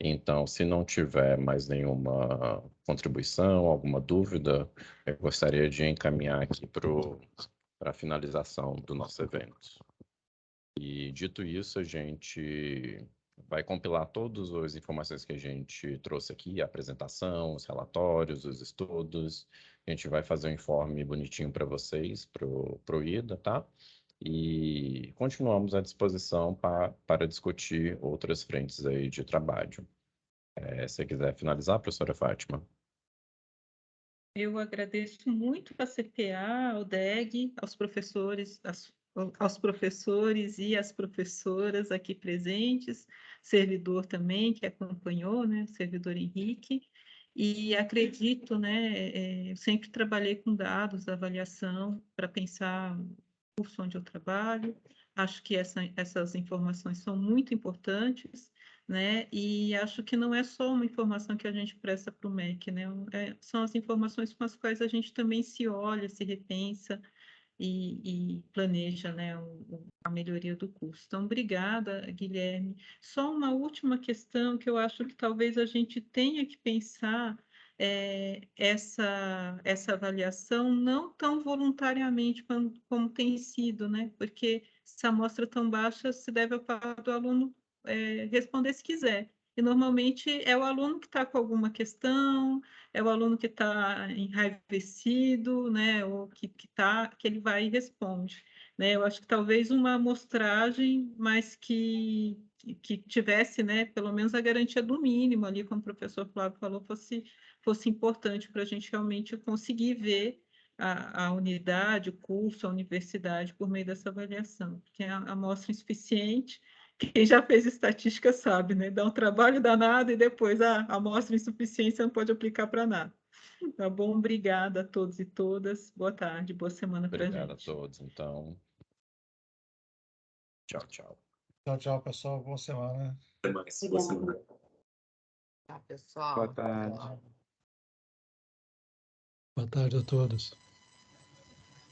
Então, se não tiver mais nenhuma contribuição, alguma dúvida, eu gostaria de encaminhar aqui para a finalização do nosso evento. E, dito isso, a gente vai compilar todas as informações que a gente trouxe aqui, a apresentação, os relatórios, os estudos. A gente vai fazer um informe bonitinho para vocês, para o IDA, tá? E continuamos à disposição para discutir outras frentes aí de trabalho. Se você quiser finalizar, professora Fátima. Eu agradeço muito a CPA, ao DEG, aos professores e às professoras aqui presentes, servidor também que acompanhou, né, o servidor Henrique, e acredito, né, eu sempre trabalhei com dados, avaliação, para pensar o curso onde eu trabalho, acho que essas informações são muito importantes, né? E acho que não é só uma informação que a gente presta para o MEC, né? São as informações com as quais a gente também se olha, se repensa e planeja, né, a melhoria do curso. Então, obrigada, Guilherme. Só uma última questão que eu acho que talvez a gente tenha que pensar essa avaliação não tão voluntariamente como tem sido, né? Porque se a amostra tão baixa se deve ao fato do aluno responder se quiser. E normalmente é o aluno que está com alguma questão, é o aluno que está enraivecido, né? Ou que ele vai e responde. Né? Eu acho que talvez uma amostragem, mas que tivesse, né, pelo menos a garantia do mínimo ali, como o professor Flávio falou, fosse importante para a gente realmente conseguir ver a unidade, o curso, a universidade por meio dessa avaliação, porque a amostra insuficiente, quem já fez estatística sabe, né? Dá um trabalho danado e depois a amostra insuficiente você não pode aplicar para nada. Tá bom? Obrigada a todos e todas. Boa tarde, boa semana para a gente. Obrigado a todos, então. Tchau, tchau. Tchau, tchau, pessoal. Boa semana. Até mais. Boa semana. Tá, pessoal? Boa tarde. Boa tarde a todos.